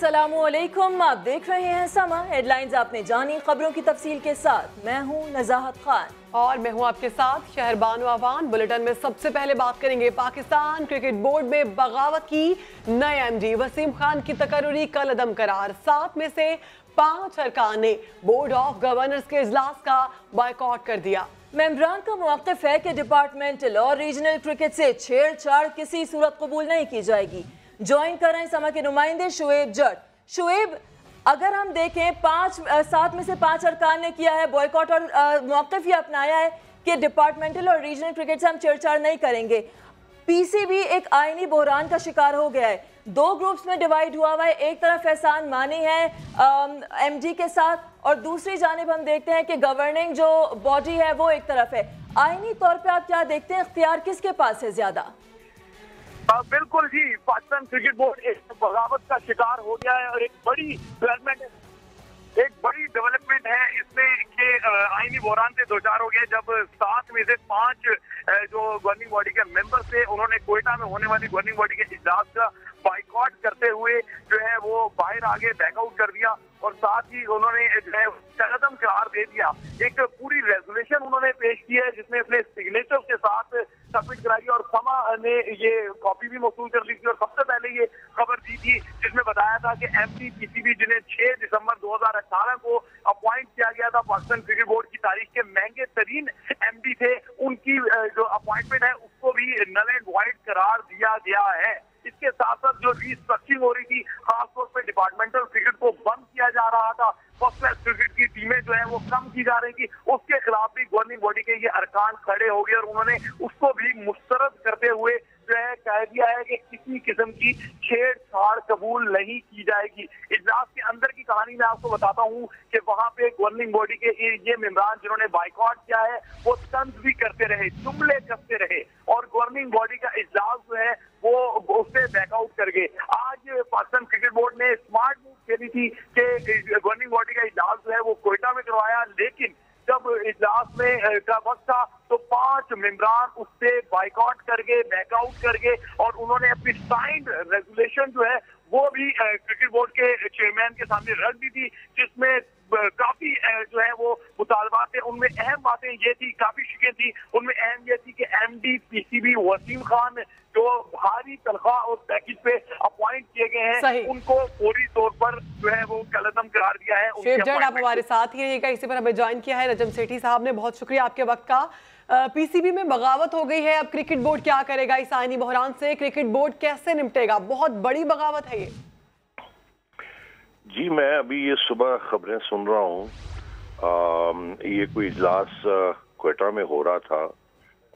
अस्सलामुअलैकुम, आप देख रहे हैं समा हेडलाइंस। आपने जानी खबरों की तफसील के साथ मैं हूं नजाहत खान और मैं हूं आपके साथ शहरबानो आवान। बुलेटिन में सबसे पहले बात करेंगे पाकिस्तान क्रिकेट बोर्ड में बगावत की। नए एमडी वसीम खान की तकर्री कल अदम करार। 7 में से 5 अरकान ने बोर्ड ऑफ गवर्नर्स के इजलास का बायकॉट कर दिया। मेंबरान का मौक़िफ़ है कि डिपार्टमेंटल और रीजनल क्रिकेट से छेड़छाड़ किसी सूरत कबूल नहीं की जाएगी। ज्वाइन कर रहे हैं समा के नुमाइंदे शुएब जट। शुएब, अगर हम देखें 7 में से 5 अरकान ने किया है बॉयकॉट और मौक़िफ़ ये अपनाया है कि डिपार्टमेंटल और रीजनल क्रिकेट से हम छेड़छाड़ नहीं करेंगे। पीसीबी एक आईनी बहरान का शिकार हो गया है, 2 ग्रुप्स में डिवाइड हुआ हुआ है। एक तरफ एहसान मानी है एमडी के साथ और दूसरी जानिब हम देखते हैं कि गवर्निंग जो बॉडी है वो एक तरफ है। आईनी तौर पे आप क्या देखते हैं, इख्तियार किसके पास है ज्यादा? बिल्कुल जी, पाकिस्तान क्रिकेट बोर्ड एक बगावत का शिकार हो गया है और एक बड़ी डेवलपमेंट है इसमें कि आईनी बहरान से दो चार हो गया जब 7 में से 5 जो गवर्निंग बॉडी के मेंबर थे उन्होंने कोयटा में होने वाली गवर्निंग बॉडी के इजलास का बाइकॉट करते हुए जो है वो बाहर आगे बैकआउट कर दिया और साथ ही उन्होंने जो है कदम करार दे दिया। एक पूरी रेजोल्यूशन उन्होंने पेश की है जिसमें अपने सिग्नेचर के साथ सबमिट कराई और समा ने ये कॉपी भी मौसूल कर ली थी और सबसे पहले ये खबर दी थी जिसमें बताया था कि एमडी पीसीबी जिन्हें 6 दिसंबर 2018 को अपॉइंट किया गया था पाकिस्तान क्रिकेट बोर्ड की तारीख के महंगे तरीन एमडी थे, उनकी जो अपॉइंटमेंट है उसको भी नल एंड वॉइड करार दिया गया है। इसके साथ साथ जो रीस्ट्रक्चरिंग हो रही थी, खासतौर पर डिपार्टमेंटल क्रिकेट को बंद किया जा रहा था, फर्स्ट क्लास क्रिकेट की टीमें जो है वो कम की जा रही थी, उसके खिलाफ भी गवर्निंग बॉडी के ये अरकान खड़े हो गए और उन्होंने उसको भी मुस्तरद करते हुए जो है कह दिया है कि किसी किस्म की छेड़छाड़ कबूल नहीं की जाएगी। इजलास के अंदर की कहानी मैं आपको बताता हूँ कि वहां पे गवर्निंग बॉडी के ये मेंबरान जिन्होंने बाइकआउट किया है वो तंज भी करते रहे, जुमले कसते रहे और गवर्निंग बॉडी का इजलास जो है वो उससे बैकआउट कर गए। आज पाकिस्तान क्रिकेट बोर्ड ने स्मार्ट मूव खेली थी कि गवर्निंग बॉडी का इजलास जो है वो कोयटा में करवाया, लेकिन जब इजलास में का वक्त था तो 5 मेंबरान उससे बाइकआउट कर गए, बैकआउट कर गए और उन्होंने अपनी साइंड रेजोल्यूशन जो है वो भी क्रिकेट बोर्ड के चेयरमैन के सामने रख दी थी जिसमें काफी जो है वो मुतालबात थे। उनमें अहम बातें ये थी, काफी शिकें थी, उनमें अहम ये थी कि एमडी पीसीबी वसीम खान जो भारी तनख्वाह और पैकेज पे अपॉइंट किए गए हैं उनको फौरी तौर पर जो है वो कलअदम करार दिया है। आप हमारे साथ ही रहिएगा, इसी पर हमें ज्वाइन किया है नजम सेठी साहब ने, बहुत शुक्रिया आपके वक्त का। पीसीबी में बगावत हो गई है, अब क्रिकेट बोर्ड क्या करेगा इस आईनी बहरान से? क्रिकेट बोर्ड कैसे निपटेगा? बहुत बड़ी बगावत है ये। जी मैं अभी ये सुबह खबरें सुन रहा हूँ, ये कोई इजलास कोयटा में हो रहा था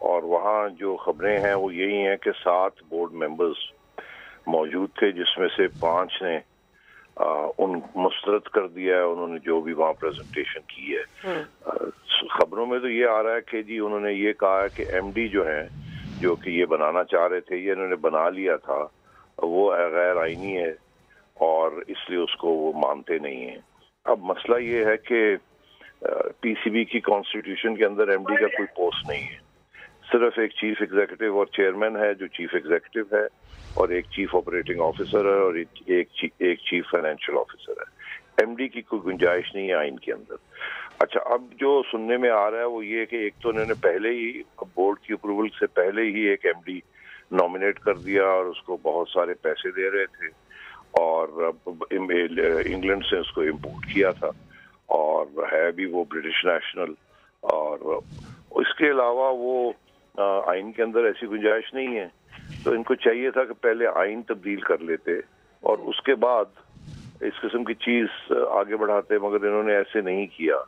और वहाँ जो खबरें हैं वो यही हैं कि 7 बोर्ड मेंबर्स मौजूद थे जिसमें से 5 ने उन मुस्तरद कर दिया है उन्होंने जो भी वहाँ प्रेजेंटेशन की है। खबरों में तो ये आ रहा है कि जी उन्होंने ये कहा है कि एमडी जो है जो कि ये बनाना चाह रहे थे ये इन्होंने बना लिया था, वो गैर आईनी है और इसलिए उसको वो मानते नहीं है। अब मसला ये है कि पीसीबी की कॉन्स्टिट्यूशन के अंदर एमडी का कोई पोस्ट नहीं है, सिर्फ एक चीफ एग्जीक्यूटिव और चेयरमैन है जो चीफ एग्जीक्यूटिव है और एक चीफ ऑपरेटिंग ऑफिसर है और एक चीफ फाइनेंशियल ऑफिसर है। एमडी की कोई गुंजाइश नहीं है आइन के अंदर। अच्छा, अब जो सुनने में आ रहा है वो ये कि एक तो उन्होंने पहले ही बोर्ड की अप्रूवल से पहले ही एक एमडी नॉमिनेट कर दिया और उसको बहुत सारे पैसे दे रहे थे और इंग्लैंड से उसको इम्पोर्ट किया था और है भी वो ब्रिटिश नेशनल, और इसके अलावा वो आइन के अंदर ऐसी गुंजाइश नहीं है। तो इनको चाहिए था कि पहले आइन तब्दील कर लेते और उसके बाद इस किस्म की चीज आगे बढ़ाते, मगर इन्होंने ऐसे नहीं किया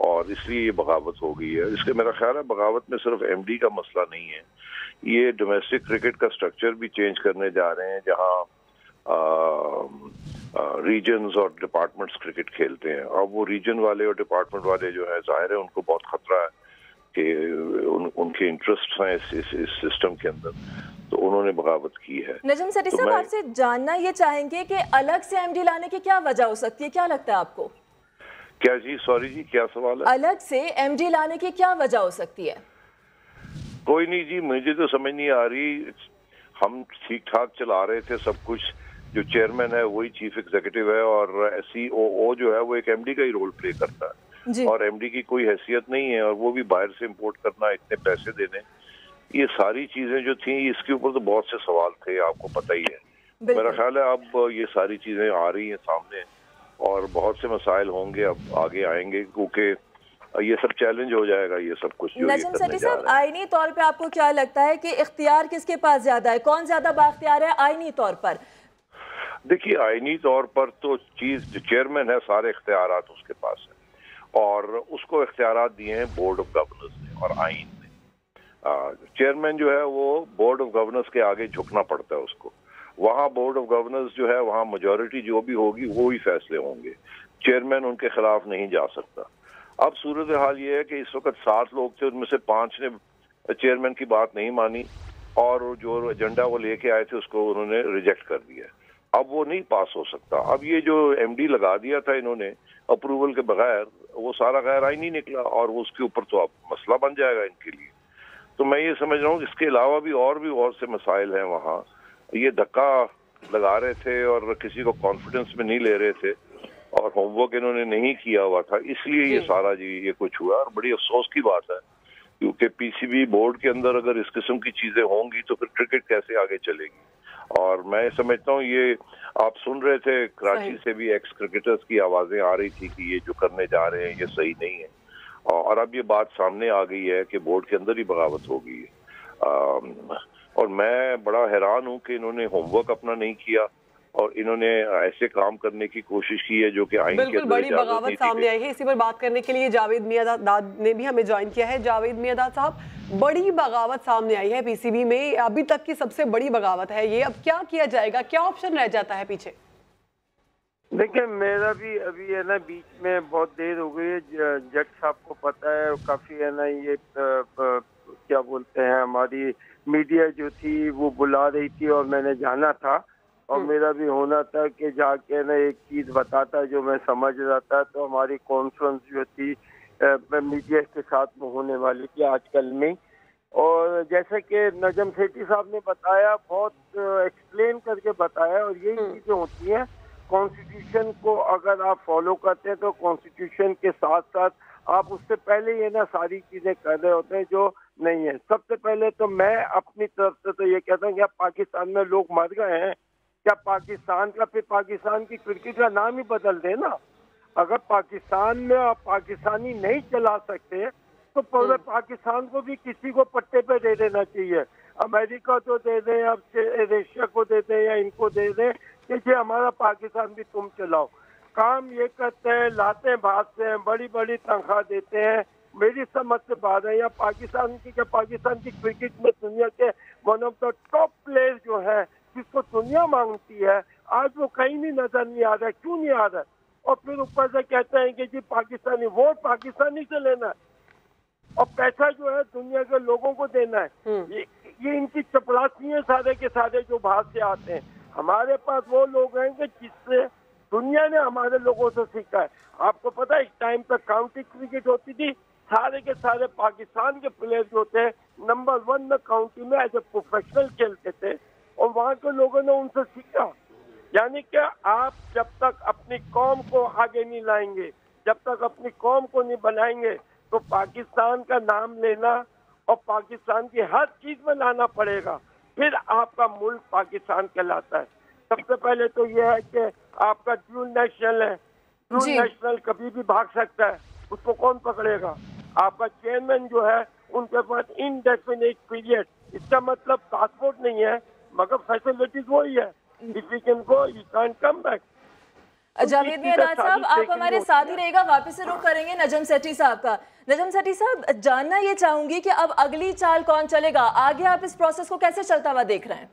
और इसलिए ये बगावत हो गई है। इसके मेरा ख्याल है बगावत में सिर्फ एमडी का मसला नहीं है, ये डोमेस्टिक क्रिकेट का स्ट्रक्चर भी चेंज करने जा रहे हैं जहाँ रीजन्स और डिपार्टमेंट्स क्रिकेट खेलते हैं। अब वो रीजन वाले और डिपार्टमेंट वाले जो है जाहिर है उनको बहुत खतरा है कि उनके इंटरेस्ट हैं इस सिस्टम के अंदर, तो उन्होंने बगावत की है। नजम सेठी साहब, आपसे जानना ये चाहेंगे कि अलग से एमडी लाने की क्या वजह हो सकती है, क्या लगता है आपको? क्या जी, सॉरी जी, क्या सवाल है? अलग से एमडी लाने की क्या वजह हो सकती है? कोई नहीं जी, मुझे तो समझ नहीं आ रही, हम ठीक ठाक चला रहे थे सब कुछ, जो चेयरमैन है वही चीफ एग्जीक्यूटिव है और COO जो है वो एक MD का ही रोल प्ले करता है और MD की कोई हैसियत नहीं है और वो भी बाहर से इंपोर्ट करना, इतने पैसे देने, ये सारी चीजें जो थी इसके ऊपर तो बहुत से सवाल थे, आपको पता ही है। मेरा ख्याल है अब ये सारी चीजें आ रही हैं सामने और बहुत से मसाइल होंगे अब आगे आएंगे, क्योंकि ये सब चैलेंज हो जाएगा, ये सब कुछ। नजम सेठी साहब, आईनी तौर पे आपको क्या लगता है कि इख्तियार किसके पास ज्यादा है, कौन ज्यादा बाख्तियार है आईनी तौर पर? देखिए, आईनी तौर पर तो जो चेयरमैन है सारे इख्तियारात उसके पास है और उसको इख्तियारात दिए हैं बोर्ड ऑफ गवर्नर्स ने और आईन ने। चेयरमैन जो है वो बोर्ड ऑफ गवर्नर्स के आगे झुकना पड़ता है उसको। वहाँ बोर्ड ऑफ गवर्नर्स जो है वहाँ मेजॉरिटी जो भी होगी वो ही फैसले होंगे, चेयरमैन उनके खिलाफ नहीं जा सकता। अब सूरत हाल ये है कि इस वक्त 7 लोग थे, उनमें से 5 ने चेयरमैन की बात नहीं मानी और जो एजेंडा वो लेके आए थे उसको उन्होंने रिजेक्ट कर दिया। अब वो नहीं पास हो सकता। अब ये जो MD लगा दिया था इन्होंने अप्रूवल के बगैर, वो सारा गैर आईनी निकला और वो उसके ऊपर तो अब मसला बन जाएगा इनके लिए। तो मैं ये समझ रहा हूँ इसके अलावा भी और से मसाइल हैं वहाँ। ये धक्का लगा रहे थे और किसी को कॉन्फिडेंस में नहीं ले रहे थे और होमवर्क इन्होंने नहीं किया हुआ था, इसलिए ये सारा ये कुछ हुआ और बड़ी अफसोस की बात है, क्योंकि PCB बोर्ड के अंदर अगर इस किस्म की चीजें होंगी तो फिर क्रिकेट कैसे आगे चलेगी। और मैं समझता हूँ ये आप सुन रहे थे कराची से भी एक्स क्रिकेटर्स की आवाजें आ रही थी कि ये जो करने जा रहे हैं ये सही नहीं है और अब ये बात सामने आ गई है कि बोर्ड के अंदर ही बगावत हो गई है। और मैं बड़ा हैरान हूँ कि इन्होंने होमवर्क अपना नहीं किया और इन्होंने ऐसे काम करने की कोशिश की है जो कि आईन के अंदर बिल्कुल बड़ी बगावत सामने आई है। इसी पर बात करने के लिए जावेद मियांदाद ने भी हमें ज्वाइन किया है। जावेद मियांदाद साहब, बड़ी बगावत सामने आई है PCB में, अभी तक की सबसे बड़ी बगावत है ये, अब क्या किया जाएगा, क्या ऑप्शन रह जाता है पीछे? देखिए, मेरा भी अभी है ना बीच में बहुत देर हो गई है, जज साहब को पता है काफी है ना ये क्या बोलते हैं हमारी मीडिया जो थी वो बुला रही थी और मैंने जाना था और मेरा भी होना था कि जाके ना एक चीज बताता जो मैं समझ रहा था। तो हमारी कॉन्फ्रेंस जो थी मीडिया के साथ में होने वाली थी आजकल में, और जैसे कि नजम सेठी साहब ने बताया, बहुत एक्सप्लेन करके बताया और यही चीजें होती हैं। कॉन्स्टिट्यूशन को अगर आप फॉलो करते हैं तो कॉन्स्टिट्यूशन के साथ साथ आप उससे पहले ये ना सारी चीजें कर रहे होते हैं जो नहीं है। सबसे पहले तो मैं अपनी तरफ से तो ये कहता हूँ कि पाकिस्तान में लोग मर गए हैं, क्या पाकिस्तान का फिर पाकिस्तान की क्रिकेट का नाम ही बदल देना। अगर पाकिस्तान में आप पाकिस्तानी नहीं चला सकते तो पूरे पाकिस्तान को भी किसी को पट्टे पे दे देना चाहिए। अमेरिका को दे दें, अब रशिया को दे दें या इनको दे दें कि हमारा पाकिस्तान भी तुम चलाओ। काम ये करते हैं, लाते हैं, भागते हैं, बड़ी बड़ी तनख्वाह देते हैं। मेरी समझ से बात है, या पाकिस्तान की क्रिकेट में दुनिया के one of the top player जो है जिसको दुनिया मांगती है, आज वो कहीं भी नजर नहीं आ रहा है। क्यों नहीं आ रहा है? और फिर ऊपर से कहते हैं कि जी पाकिस्तानी वोट पाकिस्तानी से लेना है और पैसा जो है दुनिया के लोगों को देना है। ये इनकी चपरासी है सारे के सारे जो बाहर से आते हैं। हमारे पास वो लोग हैं कि जिससे दुनिया ने हमारे लोगों से सीखा है। आपको पता है एक टाइम पर काउंटी क्रिकेट होती थी, सारे के सारे पाकिस्तान के प्लेयर जो थे नंबर 1 में काउंटी में एज ए प्रोफेशनल खेलते थे और वहाँ के लोगों ने उनसे सीखा। यानी कि आप जब तक अपनी कौम को आगे नहीं लाएंगे, जब तक अपनी कौम को नहीं बनाएंगे, तो पाकिस्तान का नाम लेना और पाकिस्तान की हर चीज में लाना पड़ेगा, फिर आपका मुल्क पाकिस्तान कहलाता है। सबसे पहले तो यह है कि आपका ड्यूल नेशनल है, ड्यूल नेशनल कभी भी भाग सकता है, उसको कौन पकड़ेगा? आपका चेयरमैन जो है उनके पास इनडेफिनिट पीरियड, इसका मतलब पासपोर्ट नहीं है मगर फैसिलिटीज वही है। If you can go you can come back. Javed Miandad साहब, आप हमारे साथ ही रहेगा, वापस से रुख करेंगे नजम सेठी साहब का। नजम सेठी साहब, जानना ये चाहूंगी कि अब अगली चाल कौन चलेगा, आगे आप इस प्रोसेस को कैसे चलता हुआ देख रहे हैं?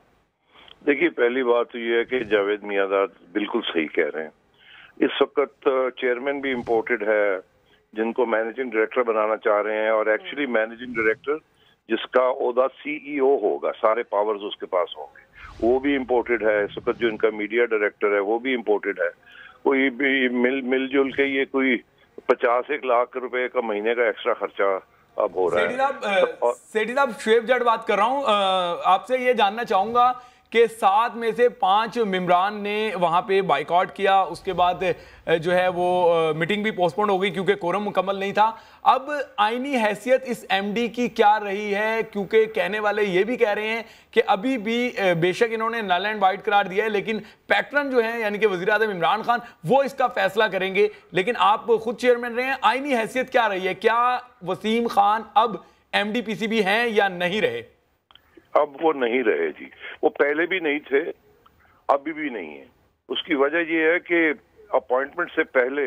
देखिए, पहली बात तो ये है कि जावेद मियांदाद बिल्कुल सही कह रहे हैं। इस वक्त चेयरमैन भी इम्पोर्टेड है जिनको मैनेजिंग डायरेक्टर बनाना चाह रहे हैं और एक्चुअली मैनेजिंग डायरेक्टर जिसका ओहदा CEO होगा, सारे पावर्स उसके पास होंगे, वो भी इम्पोर्टेड है। इस वक्त जो इनका मीडिया डायरेक्टर है वो भी इम्पोर्टेड है। कोई भी मिलजुल के ये कोई 50-1 लाख रुपए का महीने का एक्स्ट्रा खर्चा अब हो रहा है। सेठी साहब, शुएब जट बात कर रहा हूँ। आपसे ये जानना चाहूंगा कि 7 में से 5 मेंबरान ने वहां पे बाइकआउट किया। उसके बाद जो है वो मीटिंग भी पोस्टपोन हो गई क्योंकि कोरम मुकम्मल नहीं था। अब आईनी हैसियत इस एमडी की क्या रही है, क्योंकि कहने वाले ये भी कह रहे हैं कि अभी भी बेशक इन्होंने नल एंड वाइट करार दिया है, लेकिन पैटर्न जो है यानी कि वज़ीर आज़म इमरान खान वो इसका फैसला करेंगे। लेकिन आप खुद चेयरमैन रहे हैं, आईनी हैसियत क्या रही है? क्या वसीम खान अब एमडी पीसीबी हैं या नहीं रहे? अब वो नहीं रहे जी, वो पहले भी नहीं थे, अभी भी नहीं है। उसकी वजह ये है कि अपॉइंटमेंट से पहले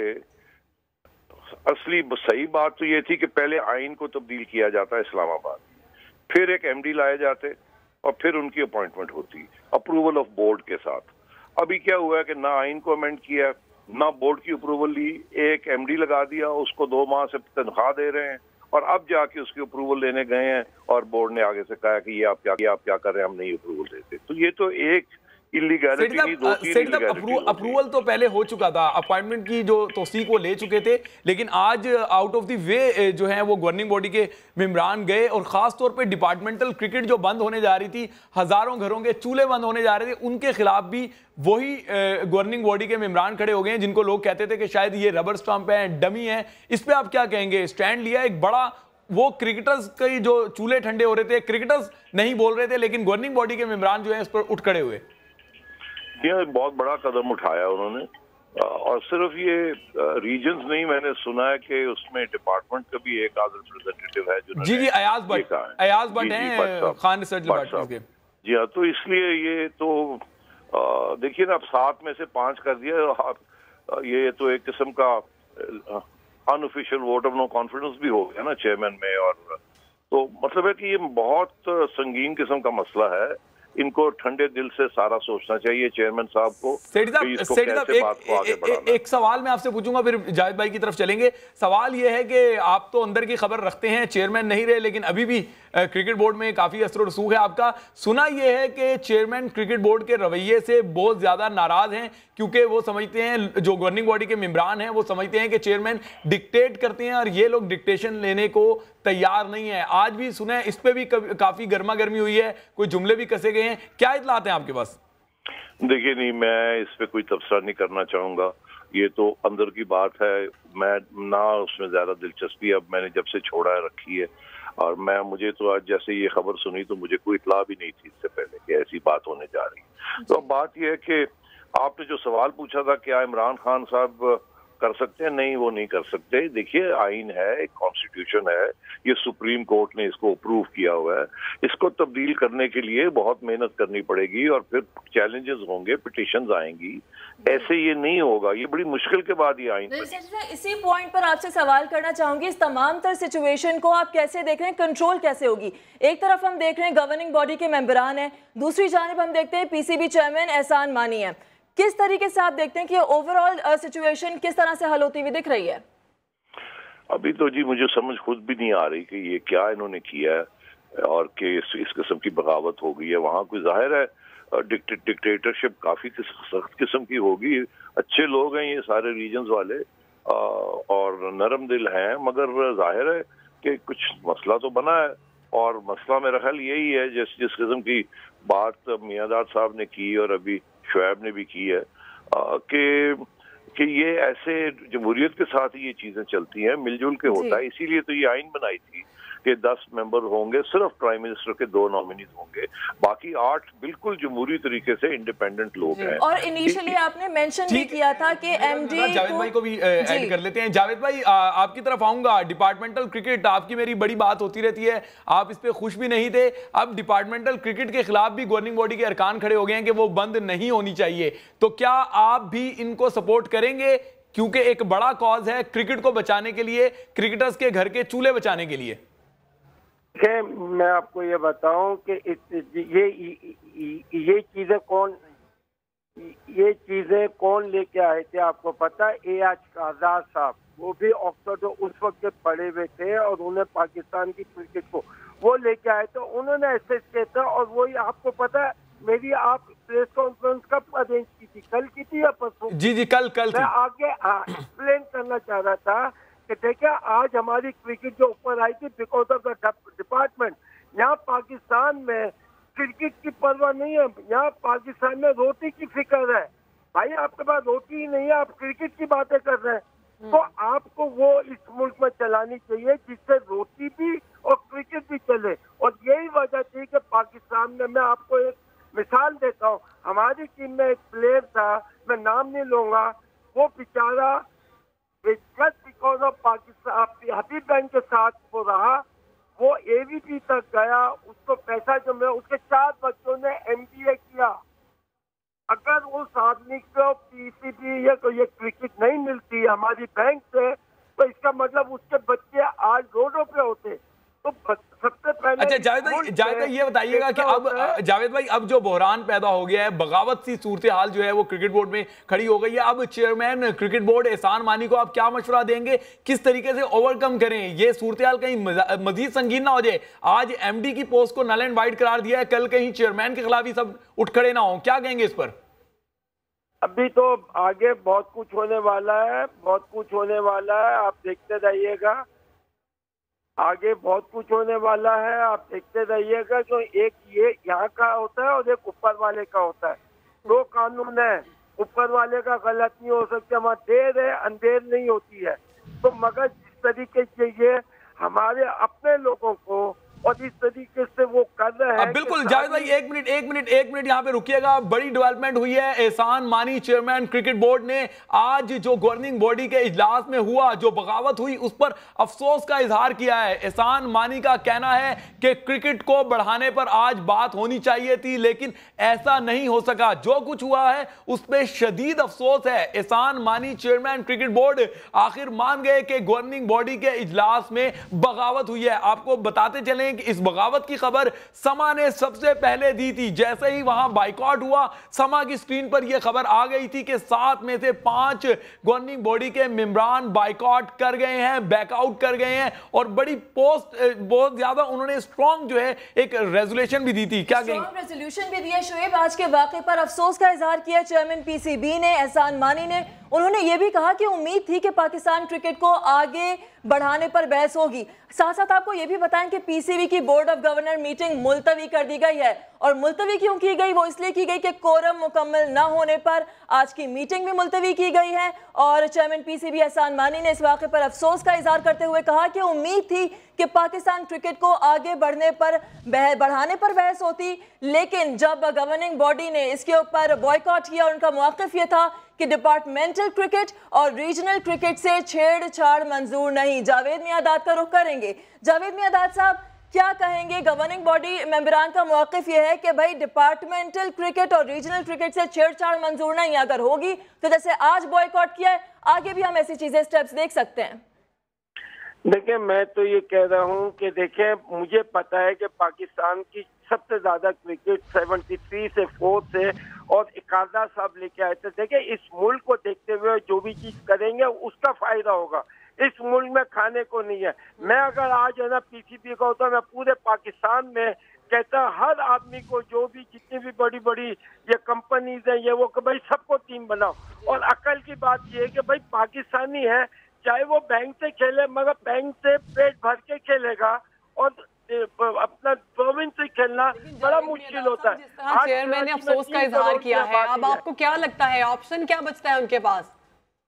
असली सही बात तो ये थी कि पहले आइन को तब्दील किया जाता है इस्लामाबाद, फिर एक एमडी लाए जाते और फिर उनकी अपॉइंटमेंट होती अप्रूवल ऑफ बोर्ड के साथ। अभी क्या हुआ है कि ना आइन को अमेंड किया, ना बोर्ड की अप्रूवल ली, एक एमडी लगा दिया, उसको 2 माह से तनख्वाह दे रहे हैं और अब जाके उसकी अप्रूवल लेने गए हैं और बोर्ड ने आगे से कहा कि ये आप क्या कर रहे हैं, हम नहीं अप्रूवल देते। तो ये तो एक इलीगैलिटी नहीं, 2-3 अप्रूवल तो पहले हो चुका था, अपॉइंटमेंट की जो तौसीक वो ले चुके थे, लेकिन आज आउट ऑफ द वे जो है वो गवर्निंग बॉडी के मेंबरान गए और खास तौर पे डिपार्टमेंटल क्रिकेट जो बंद होने जा रही थी, हजारों घरों के चूल्हे बंद होने जा रहे थे, उनके खिलाफ भी वही गवर्निंग बॉडी के मेंबरान खड़े हो गए हैं जिनको लोग कहते थे कि शायद ये रबर स्टंप है, डमी है। इस पे आप क्या कहेंगे? स्टैंड लिया एक बड़ा, वो क्रिकेटर्स के जो चूल्हे ठंडे हो रहे थे, क्रिकेटर्स नहीं बोल रहे थे, लेकिन गवर्निंग बॉडी के मेंबरान जो है इस पर उठ खड़े हुए। ये बहुत बड़ा कदम उठाया उन्होंने, और सिर्फ ये रीजन्स नहीं, मैंने सुना है कि उसमें डिपार्टमेंट का भी एक आधा रिप्रेजेंटेटिव है जो जी अयाज भट्ट हैं खान रिसर्च लैबोरेटरीज के। जी हाँ, तो इसलिए ये तो देखिए ना, अब 7 में से 5 कर दिया, ये तो एक किस्म का unofficial vote of no confidence भी हो गया ना चेयरमैन में। और तो मतलब है कि ये बहुत संगीन किस्म का मसला है, इनको ठंडे दिल से सारा सोचना चाहिए चेयरमैन साहब को। एक सवाल मैं आपसे पूछूंगा, फिर जावेद भाई की तरफ चलेंगे। सवाल यह है कि आप तो अंदर की खबर रखते हैं, चेयरमैन नहीं रहे, लेकिन अभी भी क्रिकेट बोर्ड में काफी असर और रसूख है आपका। सुना यह है कि चेयरमैन क्रिकेट बोर्ड के रवैये से बहुत ज्यादा नाराज हैं, क्योंकि वो समझते हैं, जो गवर्निंग बॉडी के मेंबरान हैं वो समझते हैं कि चेयरमैन डिक्टेट करते हैं और ये लोग डिक्टेशन लेने को तैयार नहीं है। आज भी सुना है इस पे भी काफी गर्मा गर्मी हुई है, कोई जुमले भी कसे गए हैं, क्या इत्तलात हैं आपके पास? देखिए नहीं, मैं इस पे कोई तबसरा नहीं करना चाहूंगा, ये तो अंदर की बात है, मैं ना उसमें ज्यादा दिलचस्पी अब मैंने जब से छोड़ा है रखी है। और मुझे तो आज जैसे ये खबर सुनी तो मुझे कोई इत्तला भी नहीं थी इससे पहले कि ऐसी बात होने जा रही है। तो अब बात यह है कि आपने जो सवाल पूछा था क्या इमरान खान साहब कर सकते हैं, नहीं वो नहीं कर सकते। देखिए आइन है, एक कॉन्स्टिट्यूशन है, ये सुप्रीम कोर्ट ने इसको अप्रूव किया हुआ है, इसको तब्दील करने के लिए बहुत मेहनत करनी पड़ेगी और फिर चैलेंजेस होंगे, पिटिशंस आएंगी, ऐसे ये नहीं होगा, ये बड़ी मुश्किल के बाद ये आइन। इसी पॉइंट पर आपसे सवाल करना चाहूंगी, इस तमाम तर सिचुएशन को आप कैसे देख रहे हैं, कंट्रोल कैसे होगी? एक तरफ हम देख रहे हैं गवर्निंग बॉडी के मेंबरान हैं, दूसरी जानिब हम देखते हैं पीसीबी चेयरमैन एहसान मानी है। किस तरीके से आप देखते हैं कि ओवरऑल सिचुएशन किस तरह से हल होती हुई दिख रही है? अभी तो जी मुझे समझ खुद भी नहीं आ रही कि ये क्या इन्होंने किया है और कि इस किस्म की बगावत हो गई है। वहाँ कोई जाहिर है डिक्टेटरशिप काफी सख्त किस्म की होगी, अच्छे लोग हैं ये सारे रीजन्स वाले और नरम दिल हैं, मगर जाहिर है कि कुछ मसला तो बना है और मसला मेरा ख्याल यही है जिस किस्म की बात मियादाद साहब ने की और अभी शुएब ने भी की है कि ये ऐसे जमहूरियत के साथ ही ये चीजें चलती हैं, मिलजुल के होता है। इसीलिए तो ये आइन बनाई थी कि 10 मेंबर होंगे, सिर्फ प्राइम मिनिस्टर के 2 नॉमिनीज होंगे, बाकी 8 बिल्कुल जमहूरी तरीके से इंडिपेंडेंट लोग हैं। और इनिशियली आपने मेंशन भी किया था कि एमडी जावेद भाई को भी ऐड कर लेते हैं। जावेद भाई आपकी तरफ आऊंगा। डिपार्टमेंटल क्रिकेट आपकी मेरी बड़ी बात होती रहती है, आप इस पे खुश भी नहीं थे, अब डिपार्टमेंटल क्रिकेट के खिलाफ भी गवर्निंग बॉडी के अरकान खड़े हो गए हैं कि वो बंद नहीं होनी चाहिए, तो क्या आप भी इनको सपोर्ट करेंगे? क्योंकि एक बड़ा कॉज है क्रिकेट को बचाने के लिए, क्रिकेटर्स के घर के चूल्हे बचाने के लिए। मैं आपको ये बताऊं कि ये चीजें कौन लेके आए थे आपको पता है? एआज आजाद साहब, वो भी ऑक्सफोर्ड उस वक्त के पढ़े हुए थे और उन्हें पाकिस्तान की क्रिकेट को वो लेके आए थे, उन्होंने एसेस किया था। और वो आपको पता है मेरी आप प्रेस कॉन्फ्रेंस कब अरेंज की थी, कल की थी या परसों? जी कल मैं आगे एक्सप्लेन करना चाह रहा था कि देखिए आज हमारी क्रिकेट जो ऊपर आई थी बिकॉज ऑफ द डिपार्टमेंट। यहाँ पाकिस्तान में क्रिकेट की परवाह नहीं है। यहाँ पाकिस्तान में रोटी की फिक्र है। भाई आपके पास रोटी ही नहीं है, आप क्रिकेट की बातें कर रहे हैं। तो आपको वो इस मुल्क में चलानी चाहिए जिससे रोटी भी और क्रिकेट भी चले। और यही वजह थी कि पाकिस्तान में, मैं आपको एक मिसाल देता हूँ, हमारी टीम में एक प्लेयर था, मैं नाम नहीं लूंगा, वो बेचारा just because of Pakistan Habib bank के साथ वो रहा, वो एवीपी तक गया, उसको पैसा जो मिला, उसके 4 बच्चों ने MBA किया। अगर उस आदमी को पीसीबी या कोई क्रिकेट नहीं मिलती हमारी बैंक से, तो इसका मतलब उसके बच्चे आज रोडों पे होते। तो सबसे पहले अच्छा जावेद भाई ये बताइएगा कि अब जावेद भाई अब जो बहरान पैदा हो गया है, बगावत सी सूरत हाल जो है वो क्रिकेट बोर्ड में खड़ी हो गई है, अब चेयरमैन क्रिकेट बोर्ड एहसान मानी को आप क्या मशवरा देंगे, किस तरीके से ओवरकम करें ये सूरत हाल, कहीं मजीद संगीन ना हो जाए? आज MD की पोस्ट को नल एंड वाइड करार दिया है, कल कहीं चेयरमैन के खिलाफ ही सब उठ खड़े ना हो, क्या कहेंगे इस पर? अभी तो आगे बहुत कुछ होने वाला है, बहुत कुछ होने वाला है, आप देखते रहिएगा। आगे बहुत कुछ होने वाला है, आप देखते रहिएगा। जो एक ये यहाँ का होता है और एक ऊपर वाले का होता है। 2 कानून है, ऊपर वाले का गलत नहीं हो सकता, वहाँ देर है अंधेर नहीं होती है। तो मगर जिस तरीके से ये हमारे अपने लोगों को और इस तरीके से वो कर रहे हैं। बिल्कुल जावेद भाई एक मिनट यहाँ पे रुकिएगा। बड़ी डेवलपमेंट हुई है। एहसान मानी चेयरमैन क्रिकेट बोर्ड ने आज जो गवर्निंग बॉडी के इजलास में हुआ, जो बगावत हुई, उस पर अफसोस का इजहार किया है। एहसान मानी का कहना है कि क्रिकेट को बढ़ाने पर आज बात होनी चाहिए थी, लेकिन ऐसा नहीं हो सका। जो कुछ हुआ है उस पर शदीद अफसोस है। एहसान मानी चेयरमैन क्रिकेट बोर्ड आखिर मान गए कि गवर्निंग बॉडी के इजलास में बगावत हुई है। आपको बताते चले कि इस बगावत की खबर समा ने सबसे पहले दी थी। जैसे ही वहां बाइकआउट हुआ, समा की स्क्रीन पर यह खबर आ गई थी कि 7 में से 5 गवर्निंग बॉडी के मेंबरान बाइकआउट कर गए हैं, बैकआउट कर गए हैं, और बड़ी पोस्ट बहुत ज्यादा उन्होंने स्ट्रॉन्ग जो है एक रेजोल्यूशन भी दी थी। क्या कहेंगे? रेजोल्यूशन भी दिया शुएब। आज के वाकये पर अफसोस का इजहार किया चेयरमैन PCB ने, एहसान मानी ने। उन्होंने ये भी कहा कि उम्मीद थी कि पाकिस्तान क्रिकेट को आगे बढ़ाने पर बहस होगी। साथ साथ आपको ये भी बताएं कि PCB की बोर्ड ऑफ गवर्नर मीटिंग मुलतवी कर दी गई है। और मुलतवी क्यों की गई? वो इसलिए की गई कि कोरम मुकम्मल ना होने पर आज की मीटिंग भी मुलतवी की गई है। और चेयरमैन PCB एहसान मानी ने इस वाक़े पर अफसोस का इजहार करते हुए कहा कि उम्मीद थी कि पाकिस्तान क्रिकेट को आगे बढ़ाने पर बहस होती, लेकिन जब गवर्निंग बॉडी ने इसके ऊपर बॉयकॉट किया, उनका मौक़िफ़ ये था कि डिपार्टमेंटल क्रिकेट और रीजनल क्रिकेट से छेड़छाड़ मंजूर नहीं। जावेद मियादाद का रुख करेंगे। जावेद मियादाद साहब, क्या कहेंगे? गवर्निंग बॉडी मेंबरान का मौक़िफ़ यह है कि भाई डिपार्टमेंटल क्रिकेट और रीजनल क्रिकेट से छेड़छाड़ मंजूर नहीं। अगर होगी तो जैसे आज बॉयकॉट किया है, आगे भी हम ऐसी चीजें स्टेप्स देख सकते हैं। देखिए, मैं तो ये कह रहा हूँ कि देखिए, मुझे पता है कि पाकिस्तान की सबसे ज्यादा क्रिकेट 73 से 4 से और इकादा साहब लेके आए थे। देखिए, इस मुल्क को देखते हुए जो भी चीज करेंगे उसका फायदा होगा। इस मुल्क में खाने को नहीं है। मैं अगर आज है ना PCB का होता, मैं पूरे पाकिस्तान में कहता हर आदमी को, जो भी जितनी भी बड़ी बड़ी ये कंपनीज है, ये वो, कि भाई सबको टीम बनाओ। और अकल की बात ये है कि भाई पाकिस्तानी है, चाहे वो बैंक से खेले, मगर बैंक से पेट भर के खेलेगा, और अपना प्रोविंस से खेलना बड़ा मुश्किल होता है। चेयरमैन ने अफसोस का इजहार किया है। अब आपको क्या लगता है, ऑप्शन क्या बचता है उनके पास?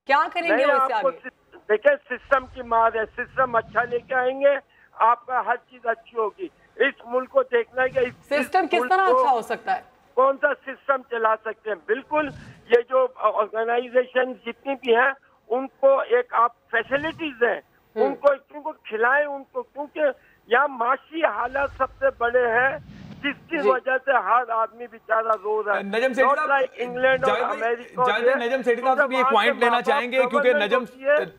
क्या करेंगे वो इससे आगे? देखिए, सिस्टम की मार है। सिस्टम अच्छा लेके आएंगे, आपका हर चीज अच्छी होगी। इस मुल्क को देखना है कि सिस्टम किस तरह अच्छा हो सकता है, कौन सा सिस्टम चला सकते हैं। बिल्कुल, ये जो ऑर्गेनाइजेशन जितनी भी हैं, उनको एक आप फैसिलिटीज हैं, उनको खिलाएं उनको, क्योंकि यहाँ माशी हालात सबसे बड़े हैं, जिसकी वजह से हर आदमी बेचारा रो रहा है। नजम सेठी साहब, इंग्लैंड और अमेरिका, नजम सेठी साहब से भी एक पॉइंट लेना चाहेंगे, क्योंकि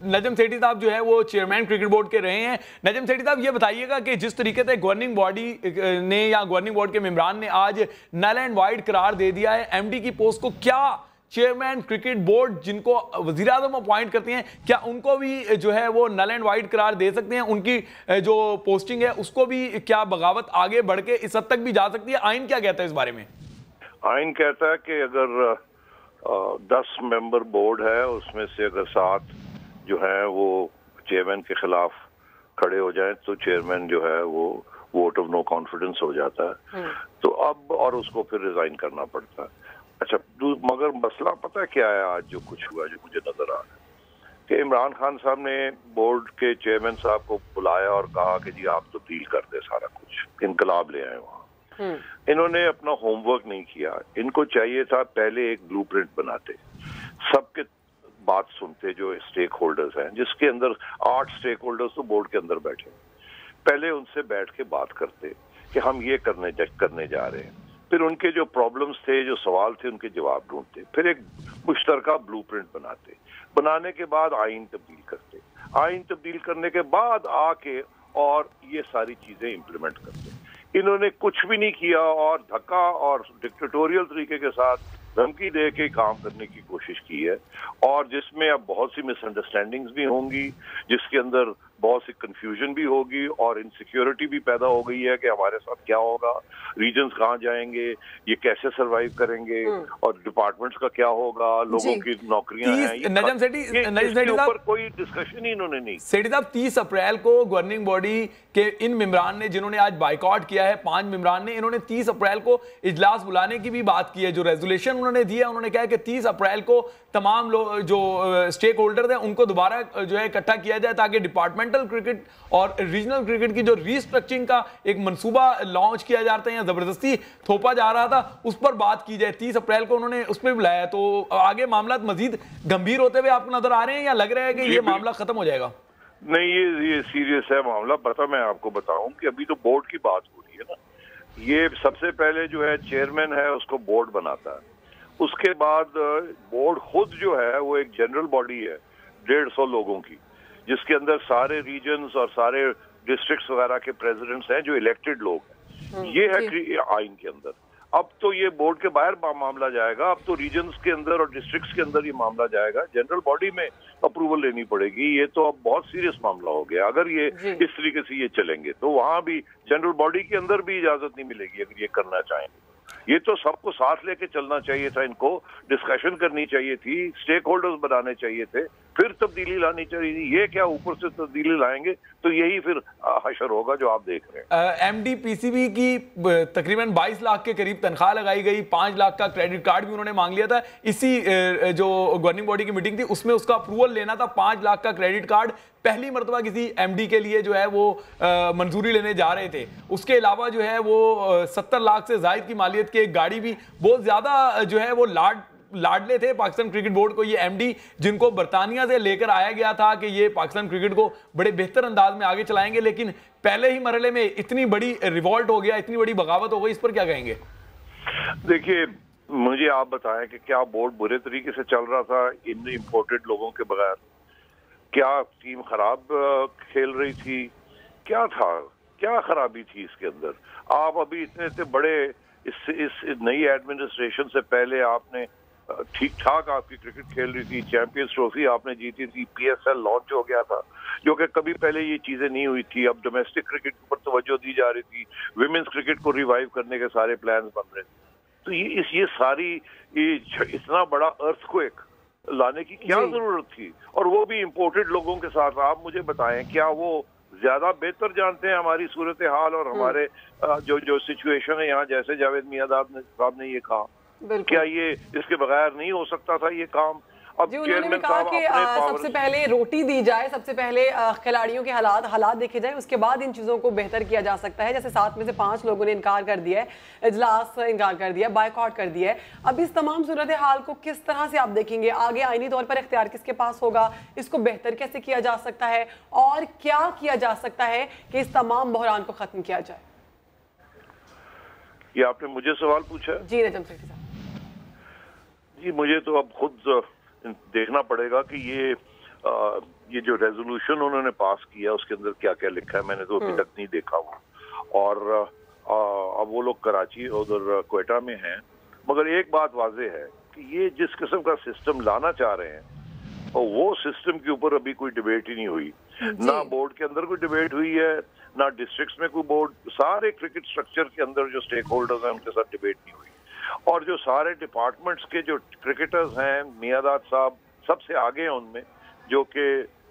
नजम सेठी साहब जो है वो चेयरमैन क्रिकेट बोर्ड के रहे हैं। नजम सेठी साहब, ये बताइएगा कि जिस तरीके से गवर्निंग बॉडी ने या गवर्निंग बोर्ड के मेंबरान ने आज नल एंड वाइड करार दे दिया है MD की पोस्ट को, क्या चेयरमैन क्रिकेट बोर्ड जिनको वज़ीर आज़म अपॉइंट करते हैं, क्या उनको भी जो है वो नल एंड वाइड करार दे सकते हैं? उनकी जो पोस्टिंग है उसको भी क्या बगावत आगे बढ़ के इस हद तक भी जा सकती है? आइन क्या कहता है इस बारे में? आइन कहता है कि अगर 10 मेंबर बोर्ड है, उसमें से अगर 7 जो है वो चेयरमैन के खिलाफ खड़े हो जाएं, तो चेयरमैन जो है वो वोट ऑफ नो कॉन्फिडेंस हो जाता है। तो अब और उसको फिर रिजाइन करना पड़ता है। अच्छा, मगर मसला पता है क्या है? आज जो कुछ हुआ, जो मुझे नजर आ रहा है कि इमरान खान साहब ने बोर्ड के चेयरमैन साहब को बुलाया और कहा कि जी आप तब्दील कर दे सारा कुछ, इनकलाब ले आए वहाँ। इन्होंने अपना होमवर्क नहीं किया। इनको चाहिए था पहले एक ब्लूप्रिंट बनाते, सबके बात सुनते जो स्टेक होल्डर्स हैं, जिसके अंदर 8 स्टेक होल्डर्स तो बोर्ड के अंदर बैठे, पहले उनसे बैठ के बात करते कि हम ये करने जा रहे हैं। फिर उनके जो प्रॉब्लम्स थे, जो सवाल थे, उनके जवाब ढूंढते, फिर एक मुश्तरका ब्लूप्रिंट बनाते, बनाने के बाद आइन तब्दील करते, आइन तब्दील करने के बाद आके और ये सारी चीजें इम्प्लीमेंट करते। इन्होंने कुछ भी नहीं किया और धक्का और डिक्टेटोरियल तरीके के साथ धमकी दे के काम करने की कोशिश की है, और जिसमें अब बहुत सी मिसअंडरस्टैंडिंग्स भी होंगी, जिसके अंदर बहुत सी कंफ्यूजन भी होगी और इनसिक्योरिटी भी पैदा हो गई है कि हमारे साथ क्या होगा, रीजन्स कहाँ जाएंगे, ये कैसे सरवाइव करेंगे, और डिपार्टमेंट्स का क्या होगा, लोगों की नौकरियां हैं। नजम सेठी ऊपर कोई डिस्कशन ही इन्होंने नहीं। सेठी साहब, 30 अप्रैल को गवर्निंग बॉडी के इन मेंबरान ने, जिन्होंने आज बाइकआउट किया है, 5 मेंबरान ने, इन्होंने 30 अप्रैल को इजलास बुलाने की भी बात की है। जो रेजोल्यूशन उन्होंने दिया, उन्होंने कहा कि 30 अप्रैल को तमाम लोग जो स्टेक होल्डर हैं उनको दोबारा जो है इकट्ठा किया जाए, ताकि डिपार्टमेंटल क्रिकेट और रीजनल क्रिकेट की जो रीस्ट्रक्चरिंग का एक मंसूबा लॉन्च किया जाता है या जबरदस्ती थोपा जा रहा था, उस पर बात की जाए। 30 अप्रैल को उन्होंने उस पर बुलाया। तो आगे मामला मजीद गंभीर होते हुए आपको नजर आ रहे हैं या लग रहा है कि ये मामला खत्म हो जाएगा? नहीं, ये सीरियस है मामला। पता मैं आपको बताऊं कि अभी तो बोर्ड की बात हो रही है ना। ये सबसे पहले जो है चेयरमैन है उसको बोर्ड बनाता है, उसके बाद बोर्ड खुद जो है वो एक जनरल बॉडी है 150 लोगों की, जिसके अंदर सारे रीजन्स और सारे डिस्ट्रिक्ट्स वगैरह के प्रेसिडेंट्स हैं जो इलेक्टेड लोग हैं। ये है आइन के अंदर। अब तो ये बोर्ड के बाहर मामला जाएगा, अब तो रीजन्स के अंदर और डिस्ट्रिक्ट्स के अंदर ये मामला जाएगा, जनरल बॉडी में अप्रूवल लेनी पड़ेगी। ये तो अब बहुत सीरियस मामला हो गया। अगर ये इस तरीके से ये चलेंगे तो वहां भी जनरल बॉडी के अंदर भी इजाजत नहीं मिलेगी अगर ये करना चाहेंगे। ये तो सबको साथ लेके चलना चाहिए था, इनको डिस्कशन करनी चाहिए थी, स्टेक होल्डर्स बनाने चाहिए थे, फिर तब्दीली लानी चाहिए थी। ये क्या ऊपर से तब्दीली लाएंगे तो यही फिर हशर होगा जो आप देख रहे हैं। MDPCB की तकरीबन 22 लाख के करीब तनख्वाह लगाई गई, 5 लाख का क्रेडिट कार्ड भी उन्होंने मांग लिया था। इसी जो गवर्निंग बॉडी की मीटिंग थी उसमें उसका अप्रूवल लेना था। 5 लाख का क्रेडिट कार्ड पहली मरतबा किसी MD के लिए जो है वो मंजूरी लेने जा रहे थे। उसके अलावा जो है वो 70 लाख से ज्यादा की मालियत की एक गाड़ी भी, बहुत ज्यादा जो है वो लाडले थे पाकिस्तान क्रिकेट बोर्ड को ये MD, जिनको बरतानिया से लेकर आया गया था कि ये पाकिस्तान क्रिकेट को बड़े बेहतर अंदाज में आगे चलाएंगे, लेकिन पहले ही मरहले में इतनी बड़ी रिवॉल्ट हो गया, इतनी बड़ी बगावत हो गई। इस पर क्या कहेंगे? देखिए, मुझे आप बताएं कि क्या बोर्ड बुरे तरीके से चल रहा था इन इम्पोर्टेड लोगों के बगैर? क्या टीम खराब खेल रही थी? क्या था, क्या खराबी थी इसके अंदर? आप अभी इतने बड़े इस नई एडमिनिस्ट्रेशन से पहले आपने ठीक ठाक आपकी क्रिकेट खेल रही थी, चैंपियंस ट्रॉफी आपने जीती थी, PSL लॉन्च हो गया था, जो कि कभी पहले ये चीजें नहीं हुई थी। अब डोमेस्टिक क्रिकेट पर तवज्जो दी जा रही थी, विमेंस क्रिकेट को रिवाइव करने के सारे प्लान बन रहे थे। तो ये सारी इतना बड़ा अर्थक्वेक लाने की क्या जरूरत थी, और वो भी इम्पोर्टेड लोगों के साथ? आप मुझे बताएं, क्या वो ज्यादा बेहतर जानते हैं हमारी सूरत हाल और हमारे जो सिचुएशन है यहाँ? जैसे जावेद मियादाद साहब ने ये कहा, क्या ये इसके बगैर नहीं हो सकता था ये काम? अब उन्होंने भी कहा कि सबसे पहले रोटी दी जाए, सबसे पहले खिलाड़ियों के हालात देखे जाए, उसके बाद इन चीज़ों को बेहतर किया जा सकता है। जैसे 7 में से 5 लोगों ने इनकार कर दिया है, इजलास इनकार कर दिया, बाइकआउट कर दिया है। अब इस तमाम सूरत हाल को किस तरह से आप देखेंगे? आगे आईनी तौर पर इख्तियार किसके पास होगा? इसको बेहतर कैसे किया जा सकता है और क्या किया जा सकता है कि इस तमाम बहरान को खत्म किया जाए? ये आपने मुझे सवाल पूछा? जी नजम सेठी साहब जी, मुझे तो अब खुद देखना पड़ेगा कि ये जो रेजोल्यूशन उन्होंने पास किया उसके अंदर क्या क्या लिखा है। मैंने तो अभी तक नहीं देखा वो। और अब वो लोग कराची उधर क्वेटा में हैं, मगर एक बात वाज़ेह है कि ये जिस किस्म का सिस्टम लाना चाह रहे हैं और वो सिस्टम के ऊपर अभी कोई डिबेट ही नहीं हुई। ना बोर्ड के अंदर कोई डिबेट हुई है, ना डिस्ट्रिक्ट्स में कोई बोर्ड, सारे क्रिकेट स्ट्रक्चर के अंदर जो स्टेक होल्डर्स हैं उनके साथ डिबेट नहीं हुई। और जो सारे डिपार्टमेंट्स के जो क्रिकेटर्स हैं, मियादाद साहब सबसे आगे हैं उनमें, जो कि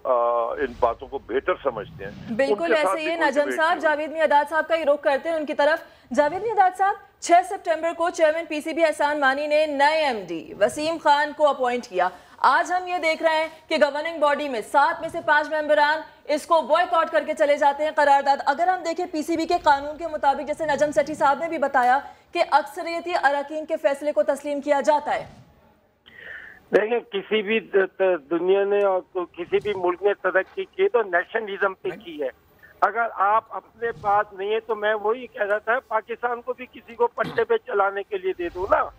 इन बातों को बेहतर समझते हैं। बिल्कुल उनके साथ ऐसे भी ही कोई नजम debate साहब नहीं जावेद मियादाद साहब का ही रुख करते हैं उनकी तरफ। जावेद मियादाद साहब, 6 सितंबर को चेयरमैन पीसीबी एहसान मानी ने नए एमडी वसीम खान को अपॉइंट किया। आज हम ये देख रहे हैं कि गवर्निंग बॉडी में 7 में से 5 मेंबरान इसको बॉयकॉट करके चले जाते हैं करारदाद। अगर हम देखें पीसीबी के कानून के मुताबिक, जैसे नजम सेठी साहब ने भी बताया कि अक्सरियती अरकान के फैसले को तस्लीम किया जाता है। देखिए, किसी भी दुनिया ने और तो किसी भी मुल्क ने तरक्की की तो नेशनलिज्म पे की है। अगर आप अपने पास नहीं है तो मैं वही कह रहा था, पाकिस्तान को भी किसी को पट्टे पे चलाने के लिए दे दूं ना।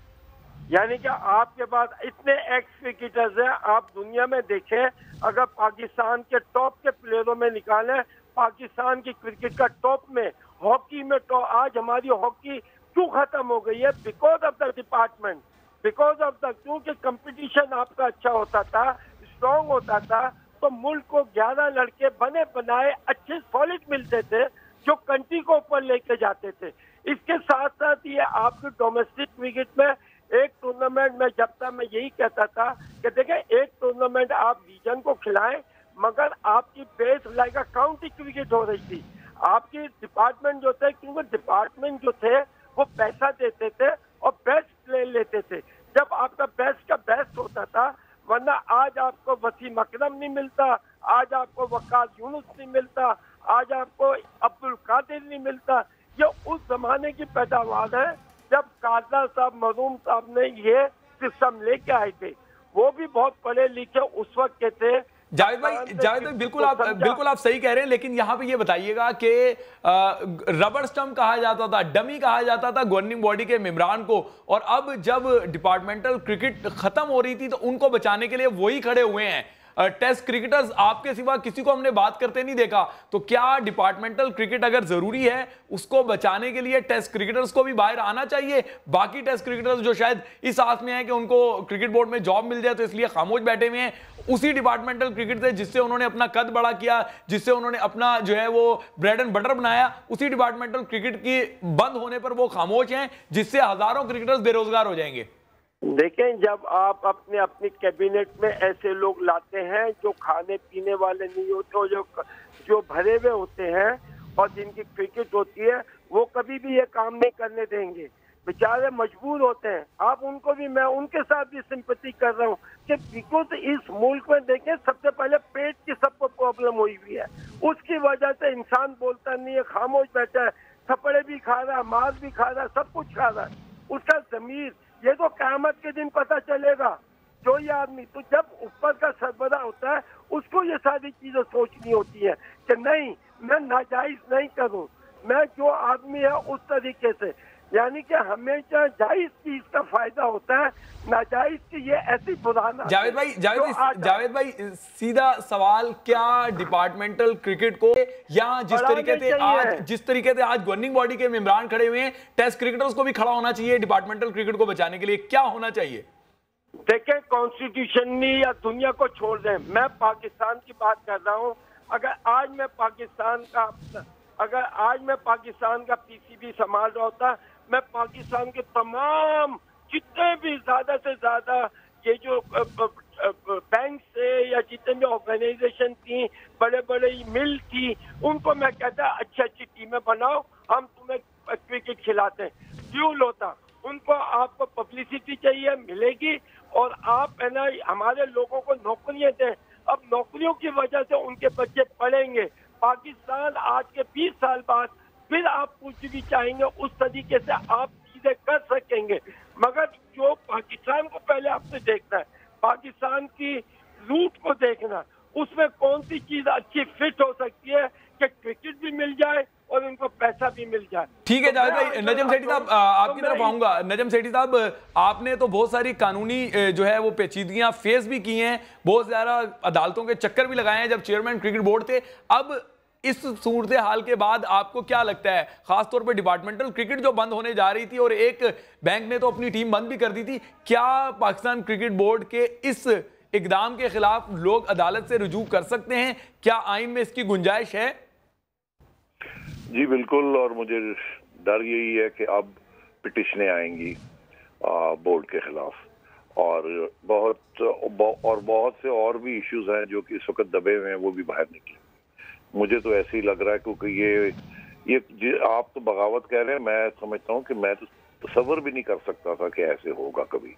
यानी कि आपके पास इतने एक्स क्रिकेटर्स हैं, आप दुनिया में देखें, अगर पाकिस्तान के टॉप के प्लेयरों में निकालें, पाकिस्तान की क्रिकेट का टॉप में, हॉकी में तो आज हमारी हॉकी क्यों खत्म हो गई है? Because of the department, because of the, क्योंकि कंपटीशन आपका अच्छा होता था, स्ट्रॉन्ग होता था, तो मुल्क को 11 लड़के बने बनाए अच्छे सॉलिड मिलते थे जो कंट्री को ऊपर लेके जाते थे। इसके साथ साथ ये आपके डोमेस्टिक क्रिकेट में एक टूर्नामेंट में, जब तक मैं यही कहता था कि देखें, एक टूर्नामेंट आप रीजन को खिलाएं, मगर आपकी बेस लाइक का काउंटी क्रिकेट हो रही थी। आपकी डिपार्टमेंट जो थे, क्योंकि डिपार्टमेंट जो थे वो पैसा देते थे और बेस्ट प्लेयर लेते थे। जब आपका बेस्ट का बेस्ट होता था, वरना आज आपको वसीम अकरम नहीं मिलता, आज आपको वकास यूनुस नहीं मिलता, आज आपको अब्दुल कादिर नहीं मिलता। ये उस जमाने की पैदावार है जब कादर साहब, मरूम साहब ने ये सिस्टम लेके आए थे। वो भी बहुत पढ़े लिखे उस वक्त के थे। जावेद भाई बिल्कुल आप सही कह रहे हैं, लेकिन यहाँ पे ये बताइएगा कि रबर स्टंप कहा जाता था, डमी कहा जाता था गवर्निंग बॉडी के मेंबरान को, और अब जब डिपार्टमेंटल क्रिकेट खत्म हो रही थी तो उनको बचाने के लिए वही खड़े हुए हैं। टेस्ट क्रिकेटर्स आपके सिवा किसी को हमने बात करते नहीं देखा। तो क्या डिपार्टमेंटल क्रिकेट अगर जरूरी है, उसको बचाने के लिए टेस्ट क्रिकेटर्स को भी बाहर आना चाहिए? बाकी टेस्ट क्रिकेटर्स जो शायद इस आस में है कि उनको क्रिकेट बोर्ड में जॉब मिल जाए तो इसलिए खामोश बैठे हुए हैं, उसी डिपार्टमेंटल क्रिकेट से जिससे उन्होंने अपना कद बड़ा किया, जिससे उन्होंने अपना जो है वो ब्रेड एंड बटर बनाया, उसी डिपार्टमेंटल क्रिकेट की बंद होने पर वो खामोश हैं, जिससे हजारों क्रिकेटर्स बेरोजगार हो जाएंगे। देखें, जब आप अपनी कैबिनेट में ऐसे लोग लाते हैं जो खाने पीने वाले नहीं होते, जो भरे हुए होते हैं और जिनकी क्रिकेट होती है, वो कभी भी ये काम नहीं करने देंगे। बेचारे मजबूर होते हैं। आप उनको भी, मैं उनके साथ भी सिंपैथी कर रहा हूँ कि बिकॉज इस मुल्क में देखें, सबसे पहले पेट की सबको प्रॉब्लम हुई हुई है। उसकी वजह से इंसान बोलता नहीं है, खामोश बैठा है, थप्पड़े भी खा रहा है, मार भी खा रहा है, सब कुछ खा रहा है। उसका जमीर, ये तो क़यामत के दिन पता चलेगा। जो ये आदमी, तो जब ऊपर का सरबरा होता है, उसको ये सारी चीजें सोचनी होती है कि नहीं, मैं नाजायज नहीं करूं, मैं जो आदमी है उस तरीके से, यानी कि हमेशा जायज चीज का फायदा होता है, नाजायज की ये ऐसी बुराना। जावेद भाई सीधा सवाल, क्या डिपार्टमेंटल क्रिकेट को या जिस तरीके से आज गवर्निंग बॉडी के मेंबरान खड़े हुए हैं, टेस्ट क्रिकेटर्स को भी खड़ा होना चाहिए डिपार्टमेंटल क्रिकेट को बचाने के लिए? क्या होना चाहिए? देखें, कॉन्स्टिट्यूशन या दुनिया को छोड़ दें, मैं पाकिस्तान की बात कर रहा हूँ। अगर आज मैं पाकिस्तान का पीसीबी संभाल रहा होता, मैं पाकिस्तान के तमाम जितने भी ज्यादा से ज्यादा ये जो बैंक से या जितने भी ऑर्गेनाइजेशन थी, बड़े बड़े मिल थी, उनको मैं कहता अच्छी अच्छी टीमें बनाओ, हम तुम्हें क्रिकेट खिलाते हैं। ड्यूल होता, उनको आपको पब्लिसिटी चाहिए, मिलेगी, और आप है ना हमारे लोगों को नौकरियां दें। अब नौकरियों की वजह से उनके बच्चे पढ़ेंगे। पाकिस्तान आज के 20 साल बाद फिर आप कुछ भी चाहेंगे उस तरीके से आप चीजें कर सकेंगे, मगर जो पाकिस्तान को पहले आपने देखना है, पाकिस्तान की रूट को देखना, उसमें कौन सी चीज अच्छी फिट हो सकती है कि क्रिकेट भी मिल जाए और उनको पैसा भी मिल जाए। ठीक है जावेद भाई, नजम सेठी साहब आपकी तरफ आऊंगा। नजम सेठी साहब, आपने तो बहुत सारी कानूनी जो है वो पेचीदगियां फेस भी की हैं, बहुत ज्यादा अदालतों के चक्कर भी लगाए हैं जब चेयरमैन क्रिकेट बोर्ड थे। अब इस सूरत हाल के बाद आपको क्या लगता है, खासतौर पे डिपार्टमेंटल क्रिकेट जो बंद होने जा रही थी और एक बैंक ने तो अपनी टीम बंद भी कर दी थी, क्या पाकिस्तान क्रिकेट बोर्ड के इस इकदाम के खिलाफ लोग अदालत से रुजू कर सकते हैं? क्या आइन में इसकी गुंजाइश है? जी बिल्कुल, और मुझे डर यही है कि अब पिटिशनें आएंगी बोर्ड के खिलाफ, और बहुत से और भी इश्यूज हैं जो कि इस वक्त दबे हुए हैं, वो भी बाहर निकले। मुझे तो ऐसे ही लग रहा है, क्योंकि ये आप तो बगावत कह रहे हैं, मैं समझता हूँ कि मैं तो तसव्वुर भी नहीं कर सकता था कि ऐसे होगा कभी,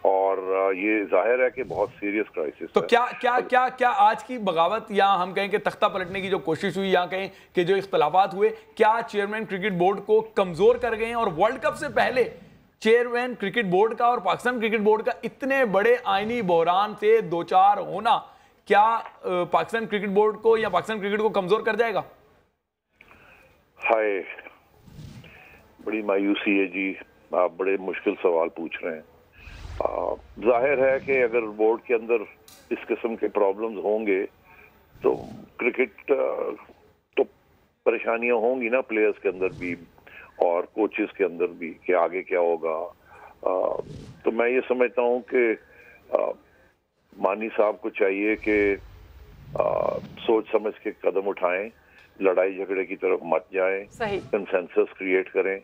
और ये जाहिर है कि बहुत सीरियस क्राइसिस तो है। क्या क्या क्या क्या आज की बगावत, या हम कहें कि तख्ता पलटने की जो कोशिश हुई, या कहें कि जो इख्तलाफात हुए, क्या चेयरमैन क्रिकेट बोर्ड को कमजोर कर गए हैं? और वर्ल्ड कप से पहले चेयरमैन क्रिकेट बोर्ड का और पाकिस्तान क्रिकेट बोर्ड का इतने बड़े आईनी बहरान से दो चार होना क्या पाकिस्तान क्रिकेट बोर्ड को या पाकिस्तान क्रिकेट को कमजोर कर जाएगा? हाय, बड़ी मायूसी है जी, आप बड़े मुश्किल सवाल पूछ रहे हैं। जाहिर है कि अगर बोर्ड के अंदर इस किस्म के प्रॉब्लम्स होंगे तो क्रिकेट तो परेशानियां होंगी ना, प्लेयर्स के अंदर भी और कोचेस के अंदर भी, कि आगे क्या होगा। तो मैं ये समझता हूँ कि मानी साहब को चाहिए कि सोच समझ के कदम उठाएं, लड़ाई झगड़े की तरफ मत जाएं, कंसेंसस क्रिएट करें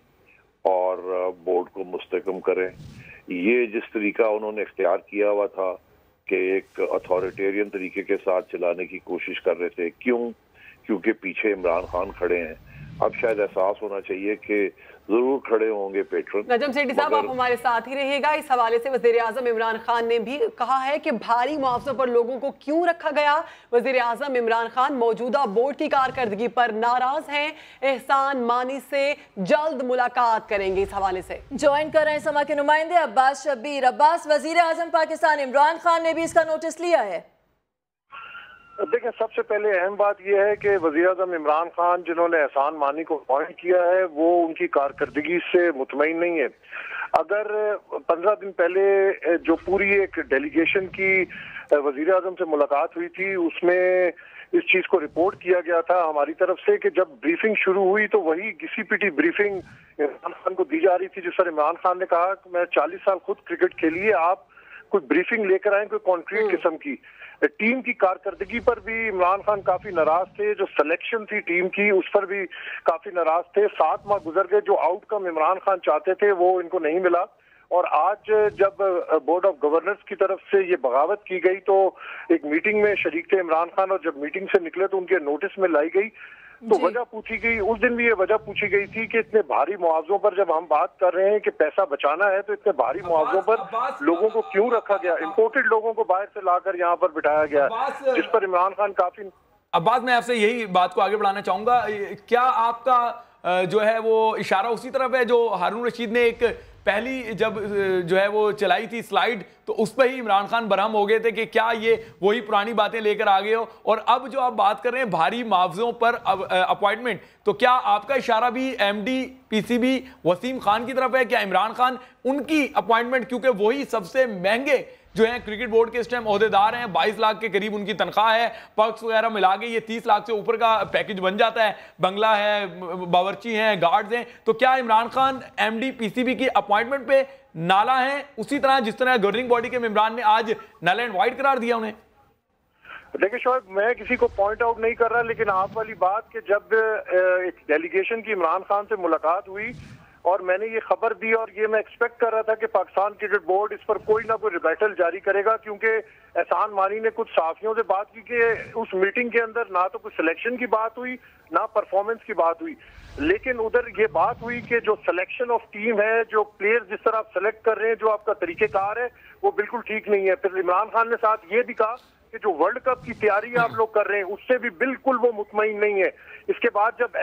और बोर्ड को मुस्तहकम करें। ये जिस तरीका उन्होंने इख्तियार किया हुआ था कि एक अथॉरिटेरियन तरीके के साथ चलाने की कोशिश कर रहे थे, क्योंकि पीछे इमरान खान खड़े हैं। अब शायद एहसास होना चाहिए कि जरूर खड़े होंगे पेट्रन। नजम सेठी साहब, आप हमारे साथ ही रहिएगा। इस हवाले से वजीर आजम इमरान खान ने भी कहा है कि भारी मुआवजों पर लोगों को क्यों रखा गया। वजीर आजम इमरान खान मौजूदा बोर्ड की कारकर्दगी पर नाराज हैं, एहसान मानी से जल्द मुलाकात करेंगे। इस हवाले से ज्वाइन कर रहे हैं समा के नुमाइंदे अब्बास शब्बीर। अब्बास, वजीर आजम पाकिस्तान इमरान खान ने भी इसका नोटिस लिया है? देखिए, सबसे पहले अहम बात यह है कि वज़ीर आज़म इमरान खान जिन्होंने एहसान मानी को अपॉइंट किया है वो उनकी कारकर्दगी से मुतमईन नहीं है। अगर 15 दिन पहले जो पूरी एक डेलीगेशन की वज़ीर आज़म से मुलाकात हुई थी उसमें इस चीज को रिपोर्ट किया गया था हमारी तरफ से कि जब ब्रीफिंग शुरू हुई तो वही घिसी-पिटी ब्रीफिंग इमरान खान को दी जा रही थी, जिस पर इमरान खान ने कहा कि मैं 40 साल खुद क्रिकेट खेली है, आप कोई ब्रीफिंग लेकर आए कोई कॉन्क्रीट किस्म की। टीम की कारकर्दगी पर भी इमरान खान काफी नाराज थे, जो सिलेक्शन थी टीम की उस पर भी काफी नाराज थे। 7 माह गुजर गए, जो आउटकम इमरान खान चाहते थे वो इनको नहीं मिला। और आज जब बोर्ड ऑफ गवर्नर्स की तरफ से ये बगावत की गई तो एक मीटिंग में शरीक थे इमरान खान, और जब मीटिंग से निकले तो उनके नोटिस में लाई गई तो वजह पूछी गई। उस दिन भी ये वजह पूछी गई थी कि इतने भारी मुआवजों पर जब हम बात कर रहे हैं कि पैसा बचाना है तो इतने भारी मुआवजों पर लोगों को क्यों रखा गया, इम्पोर्टेड लोगों को बाहर से लाकर यहाँ पर बिठाया गया, जिस पर इमरान खान काफी। अब्बास, मैं आपसे यही बात को आगे बढ़ाना चाहूंगा। क्या आपका जो है वो इशारा उसी तरफ है जो हारून रशीद ने एक पहली जब जो है वो चलाई थी स्लाइड, तो उस पर ही इमरान खान बरहम हो गए थे कि क्या ये वही पुरानी बातें लेकर आ गए हो? और अब जो आप बात कर रहे हैं भारी मुआवजों पर अपॉइंटमेंट, तो क्या आपका इशारा भी एमडी पीसीबी वसीम खान की तरफ है? क्या इमरान खान उनकी अपॉइंटमेंट, क्योंकि वही सबसे महंगे जो है क्रिकेट बोर्ड के इस टाइम ओहदेदार हैं, 22 लाख के करीब उनकी तनख्वाह है, पर्क्स वगैरह मिला के ये 30 लाख से ऊपर का पैकेज बन जाता है, बंगला है, बावर्ची हैं, गार्ड्स हैं। तो क्या इमरान खान एमडी पीसीबी की अपॉइंटमेंट पे नाला है, उसी तरह जिस तरह गवर्निंग बॉडी के मेंबरान ने आज नल एंड वाइट करार दिया उन्हें? देखिए शोएब, मैं किसी को पॉइंट आउट नहीं कर रहा, लेकिन आप वाली बात कि जब एक डेलीगेशन की इमरान खान से मुलाकात हुई और मैंने ये खबर दी और ये मैं एक्सपेक्ट कर रहा था कि पाकिस्तान क्रिकेट बोर्ड इस पर कोई ना कोई रिबैटल जारी करेगा, क्योंकि एहसान मानी ने कुछ साथियों से बात की कि उस मीटिंग के अंदर ना तो कुछ सिलेक्शन की बात हुई ना परफॉर्मेंस की बात हुई, लेकिन उधर ये बात हुई कि जो सिलेक्शन ऑफ टीम है, जो प्लेयर्स जिस तरह आप सेलेक्ट कर रहे हैं, जो आपका तरीकेकार है वो बिल्कुल ठीक नहीं है। फिर इमरान खान ने साथ ये भी कहा कि जो वर्ल्ड कप की तैयारी आप लोग कर रहे हैं उससे भी बिल्कुल वो मुतमईन नहीं है। इसके बाद जब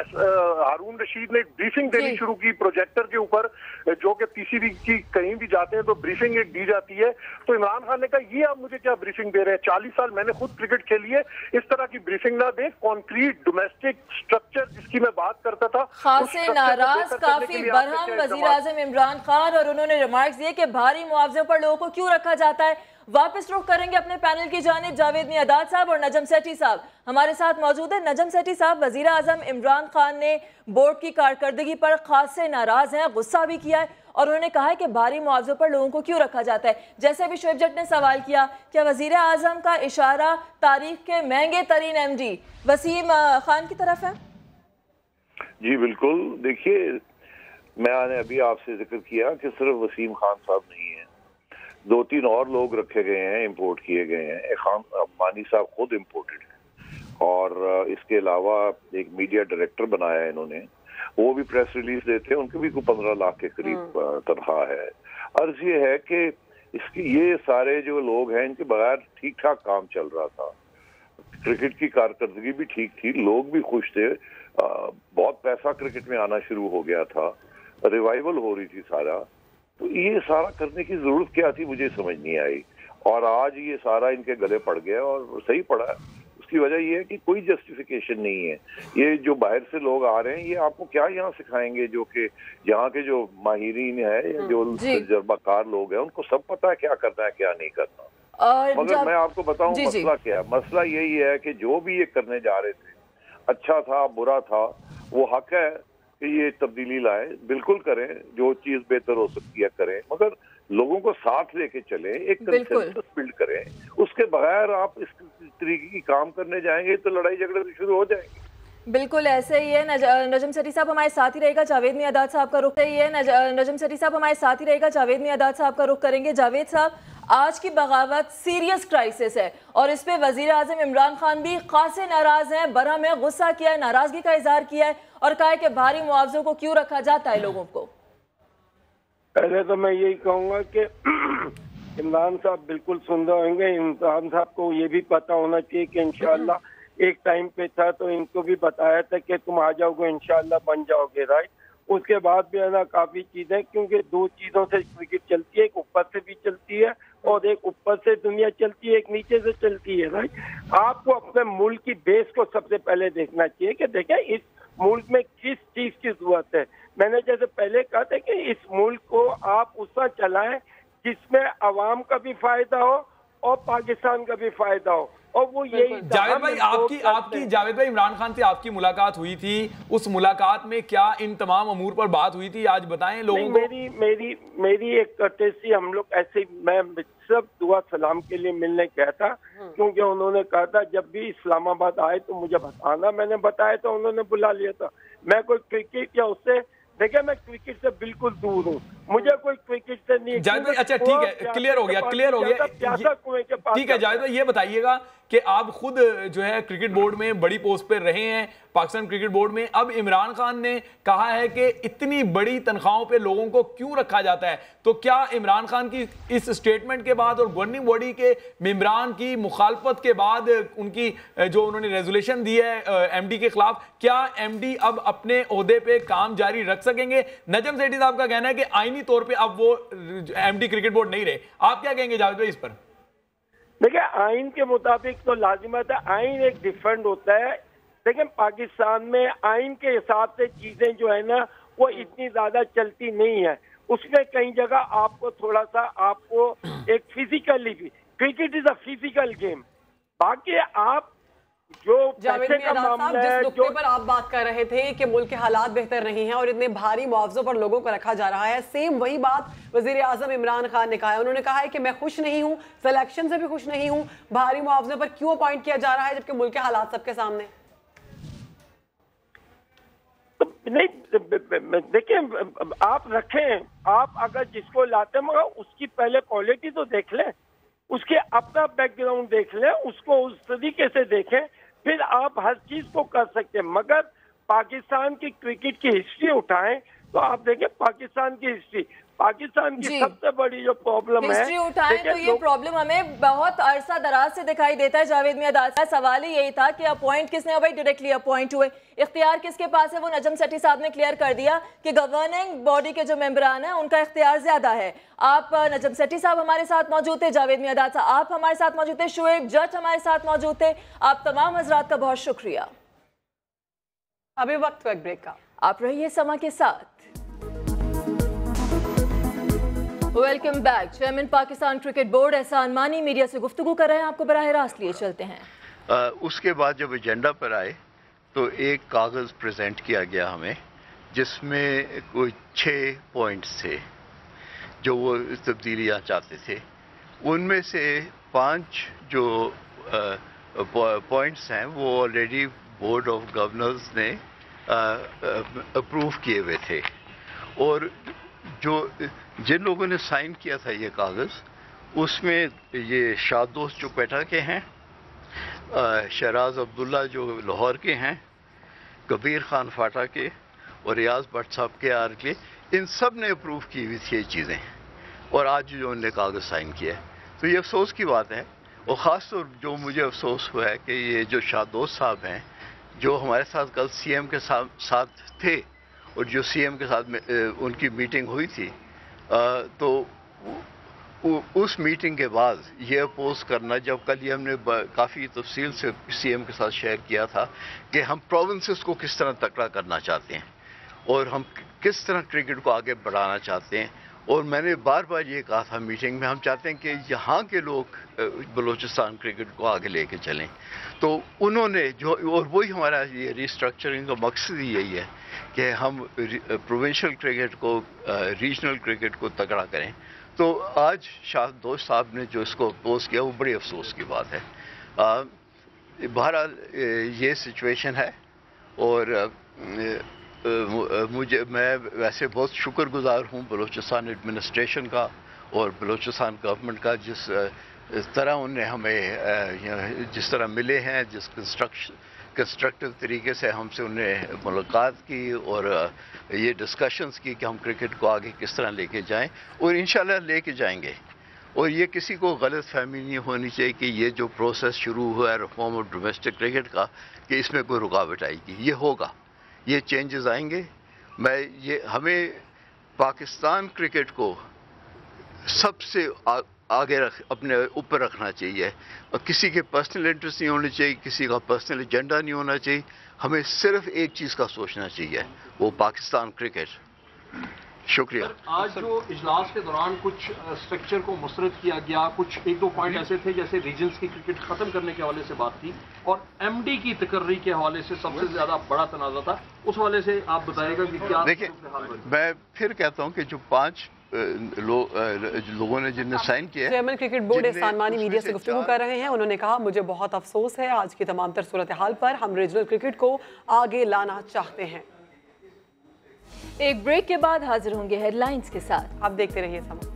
हारून रशीद ने एक ब्रीफिंग देनी शुरू की प्रोजेक्टर के ऊपर, जो कि पीसीबी की कहीं भी जाते हैं तो ब्रीफिंग एक दी जाती है, तो इमरान खान ने कहा ये आप मुझे क्या ब्रीफिंग दे रहे हैं, 40 साल मैंने खुद क्रिकेट खेली है, इस तरह की ब्रीफिंग ना दे, कॉन्क्रीट डोमेस्टिक स्ट्रक्चर जिसकी मैं बात करता था। खासे नाराज, काफी बरहम वजीर आजम इमरान खान, और उन्होंने रिमार्क्स दिए कि भारी मुआवजे पर लोगों को क्यों रखा जाता है। वापस रुख करेंगे अपने पैनल की जानिब। जावेद मियादाद साहब और नजम सेठी साहब हमारे साथ मौजूद है। नजम सेठी साहब, वजीर आजम इमरान खान ने बोर्ड की कारकर्दगी पर खासे नाराज हैं, गुस्सा भी किया है और उन्होंने कहा है कि भारी मुआवजे पर लोगों को क्यों रखा जाता है। जैसे अभी शोएब जट ने सवाल किया, क्या वजीर आजम का इशारा तारीख के महंगे तरीन एमडी वसीम खान की तरफ है? जी बिल्कुल। देखिए, मैंने अभी आपसे जिक्र किया कि सिर्फ वसीम खान साहब नहीं है, 2-3 और लोग रखे गए हैं, इंपोर्ट किए गए हैं। इरफान मानी साहब खुद इम्पोर्टेड है और इसके अलावा एक मीडिया डायरेक्टर बनाया है इन्होंने, वो भी प्रेस रिलीज देते हैं, उनके भी कोई 15 लाख के करीब तनख्वाह है। अर्ज ये है कि इसकी ये सारे जो लोग हैं इनके बगैर ठीक ठाक काम चल रहा था, क्रिकेट की कारकर्दगी भी ठीक थी, लोग भी खुश थे, बहुत पैसा क्रिकेट में आना शुरू हो गया था, रिवाइवल हो रही थी सारा। तो ये सारा करने की जरूरत क्या थी मुझे समझ नहीं आई, और आज ये सारा इनके गले पड़ गया और सही पड़ा है। उसकी वजह ये है कि कोई जस्टिफिकेशन नहीं है। ये जो बाहर से लोग आ रहे हैं ये आपको क्या यहाँ सिखाएंगे, जो कि यहाँ के जो माहिरीन है या जो तजुर्बाकार लोग हैं उनको सब पता है क्या करना है क्या नहीं करना। मगर मैं आपको बताऊं मसला क्या है, मसला यही है कि जो भी ये करने जा रहे थे, अच्छा था बुरा था, वो हक है कि ये तब्दीली लाए, बिल्कुल करें, जो चीज बेहतर हो सकती है करें, मगर लोगों को साथ लेके चलें, एक कंसेंसस बिल्ड करें। उसके बगैर आप इस तरीके की काम करने जाएंगे तो लड़ाई झगड़े तो शुरू हो जाएंगे। बिल्कुल ऐसे ही है। नजम सेठी साहब हमारे साथ ही रहेगा, जावेद मियादाद साहब का रुख ही है। नजम सेठी साहब हमारे साथ ही रहेगा, जावेद मियादाद साहब का रुख करेंगे। जावेद साहब, आज की बगावत सीरियस क्राइसिस है और इस पे वजीर आजम इमरान खान भी खासे नाराज हैं, बरहम में गुस्सा किया है, नाराजगी का इजहार किया है और कहा है कि भारी मुआवजों को क्यों रखा जाता है लोगों को। पहले तो मैं यही कहूँगा कि इमरान साहब बिल्कुल सुन रहे होंगे, इमरान साहब को ये भी पता होना चाहिए कि इंशाल्लाह एक टाइम पे था तो इनको भी बताया था कि तुम आ जाओगे इंशाल्लाह बन जाओगे, राइट। उसके बाद भी है ना काफी चीजें, क्योंकि दो चीजों से क्रिकेट चलती है, एक ऊपर से भी चलती है और एक ऊपर से दुनिया चलती है, एक नीचे से चलती है, राइट। आपको अपने मुल्क की बेस को सबसे पहले देखना चाहिए कि देखें इस मुल्क में किस चीज की जरूरत है। मैंने जैसे पहले कहा था कि इस मुल्क को आप उसका चलाएं जिसमें अवाम का भी फायदा हो और पाकिस्तान का भी फायदा हो, और वो यही। जावेद भाई, आपकी जावेद भाई इमरान खान से आपकी मुलाकात हुई थी, उस मुलाकात में क्या इन तमाम अमूर पर बात हुई थी, आज बताएं लोगों को। मेरी एक कर्टेसी, हम लोग ऐसे, मैं सब दुआ सलाम के लिए मिलने गया था, क्योंकि उन्होंने कहा था जब भी इस्लामाबाद आए तो मुझे बताना, मैंने बताया तो उन्होंने बुला लिया था। मैं कोई क्रिकेट या उससे, देखिए मैं क्रिकेट से बिल्कुल दूर हूँ, मुझे कोई क्रिकेट से नहीं। जावेद भाई, अच्छा ठीक है, क्लियर हो गया। ठीक है जावेद भाई, ये बताइएगा कि आप खुद जो है क्रिकेट बोर्ड में बड़ी पोस्ट पे रहे हैं, पाकिस्तान क्रिकेट बोर्ड में। अब इमरान खान ने कहा है कि इतनी बड़ी तनख्वाहों पे लोगों को क्यों रखा जाता है, तो क्या इमरान खान की इस स्टेटमेंट के बाद और गवर्निंग बॉडी के मेंबरान की मुखालफत के बाद उनकी जो उन्होंने रेजोल्यूशन दी है एमडी के खिलाफ, क्या एमडी अब अपने ओहदे पे काम जारी रख सकेंगे? नजम सेठी साहब का कहना है कि आईनी तौर पे अब वो एमडी क्रिकेट बोर्ड नहीं रहे। आप क्या कहेंगे जावेद भाई इस पर? देखिए आइन के मुताबिक तो लाजिमत है, आइन एक डिफरेंट होता है। देखिए पाकिस्तान में आइन के हिसाब से चीजें जो है ना वो इतनी ज्यादा चलती नहीं है, उसमें कई जगह आपको थोड़ा सा आपको एक फिजिकली भी, cricket is a physical game. बाकी आप जो पैसे का मामला है, जिस नुक्ते पर आप बात कर रहे थे कि मुल्क के हालात बेहतर नहीं हैं और इतने भारी मुआवजों पर लोगों को रखा जा रहा है, सेम वही बात वजीर आजम इमरान खान ने कहा है। उन्होंने कहा है कि मैं खुश नहीं हूं, सिलेक्शन से भी खुश नहीं हूं, भारी मुआवजे पर क्यों अपॉइंट किया जा रहा है जबकि मुल्क के हालात सबके सामने। नहीं देखिए, आप रखें, आप अगर जिसको लाते हैं मगर उसकी पहले क्वालिटी तो देख लें, उसके अपना बैकग्राउंड देख लें, उसको उस तरीके से देखें, फिर आप हर चीज को कर सकते हैं। मगर पाकिस्तान की क्रिकेट की हिस्ट्री उठाएं तो आप देखें पाकिस्तान की हिस्ट्री, पाकिस्तान की सबसे बड़ी जो प्रॉब्लम है, हिस्ट्री उठाएं तो ये प्रॉब्लम हमें बहुत अरसा दराज से दिखाई देता है। जावेद मियादाद साहब, सवाल ही यही था कि अपॉइंट किसने हुआ, डायरेक्टली अपॉइंट हुए, इख्तियार किसके पास है, वो नजम सेठी साहब ने क्लियर कर दिया कि गवर्निंग बॉडी के जो मेंबरान हैं उनका इख्तियार ज्यादा है। आप नजम सेठी साहब हमारे साथ मौजूद थे, जावेद मियादाद साहब आप हमारे साथ मौजूद थे, शुएब जट हमारे साथ मौजूद थे, आप तमाम हजरात का बहुत शुक्रिया। अभी वक्त एक ब्रेक का, आप रहिए समा के साथ। Welcome back. Chairman Pakistan cricket board एहसान मानी मीडिया से गुफ्तगू कर रहे हैं, आपको बराह रास्त लिए चलते हैं। उसके बाद जब एजेंडा पर आए तो एक कागज़ प्रेजेंट किया गया हमें जिसमें कोई 6 पॉइंट्स थे जो वो तब्दीलियाँ चाहते थे। उनमें से 5 जो पॉइंट्स हैं वो ऑलरेडी बोर्ड ऑफ गवर्नर्स ने अप्रूव किए हुए थे और जिन लोगों ने साइन किया था ये कागज़ उसमें ये शादोस्त जो क्वेटा के हैं, शहराज अब्दुल्ला जो लाहौर के हैं, कबीर खान फाटा के और रियाज भट्ट साहब के आर के, इन सब ने अप्रूव की हुई थी ये चीज़ें, और आज जो उन्होंने कागज़ साइन किया है, तो ये अफसोस की बात है। और ख़ास तौर जो मुझे अफसोस हुआ है कि ये जो शादोस्त साहब हैं, जो हमारे साथ कल सीएम के साथ थे और जो सीएम के साथ उनकी मीटिंग हुई थी, तो उस मीटिंग के बाद ये अपोज करना, जब कल ये हमने काफ़ी तफसील से सीएम के साथ शेयर किया था कि हम प्रोविंसेस को किस तरह तकड़ा करना चाहते हैं और हम किस तरह क्रिकेट को आगे बढ़ाना चाहते हैं, और मैंने बार बार ये कहा था मीटिंग में, हम चाहते हैं कि यहाँ के लोग बलूचिस्तान क्रिकेट को आगे लेके चलें। तो उन्होंने जो, और वही हमारा ये रिस्ट्रक्चरिंग का मकसद ही यही है कि हम प्रोविंशियल क्रिकेट को, रीजनल क्रिकेट को तगड़ा करें। तो आज शादोस्त साहब ने जो इसको अपोज किया वो बड़ी अफसोस की बात है। बहरहाल ये सिचुएशन है, और मैं वैसे बहुत शुक्रगुजार हूँ बलूचिस्तान एडमिनिस्ट्रेशन का और बलूचिस्तान गवर्नमेंट का, जिस तरह उन्हें हमें जिस तरह मिले हैं, जिस कंस्ट्रक्टिव तरीके से हमसे उन्हें मुलाकात की और ये डिस्कशंस की कि हम क्रिकेट को आगे किस तरह लेके जाएं, और इंशाल्लाह लेके जाएंगे। और ये किसी को गलत फहमी नहीं होनी चाहिए कि ये जो प्रोसेस शुरू हुआ है रिफॉर्म ऑफ डोमेस्टिक क्रिकेट का, कि इसमें कोई रुकावट आएगी। ये होगा, ये चेंजेस आएंगे। हमें पाकिस्तान क्रिकेट को सबसे आगे अपने ऊपर रखना चाहिए, और किसी के पर्सनल इंटरेस्ट नहीं होने चाहिए, किसी का पर्सनल एजेंडा नहीं होना चाहिए। हमें सिर्फ एक चीज़ का सोचना चाहिए, वो पाकिस्तान क्रिकेट। शुक्रिया। आज जो इजलास के दौरान कुछ स्ट्रक्चर को मुस्तरद किया गया, कुछ एक दो पॉइंट ऐसे थे जैसे रीजन्स की क्रिकेट खत्म करने के हवाले से बात थी, और एमडी की तकर्री के हवाले से सबसे ज्यादा बड़ा तनाज़ा था। उस हवाले से आप बताइएगा कि क्या। देखिए, मैं फिर कहता हूँ कि जो 5 लोगों ने जिनने साइन किया, चेयरमैन क्रिकेट बोर्ड एहसान मानी मीडिया से गुफ्तगू कर रहे हैं। उन्होंने कहा, मुझे बहुत अफसोस है आज की तमाम तर सूरत हाल पर, हम रीजनल क्रिकेट को आगे लाना चाहते हैं। एक ब्रेक के बाद हाजिर होंगे हेडलाइंस के साथ। आप देखते रहिए समा।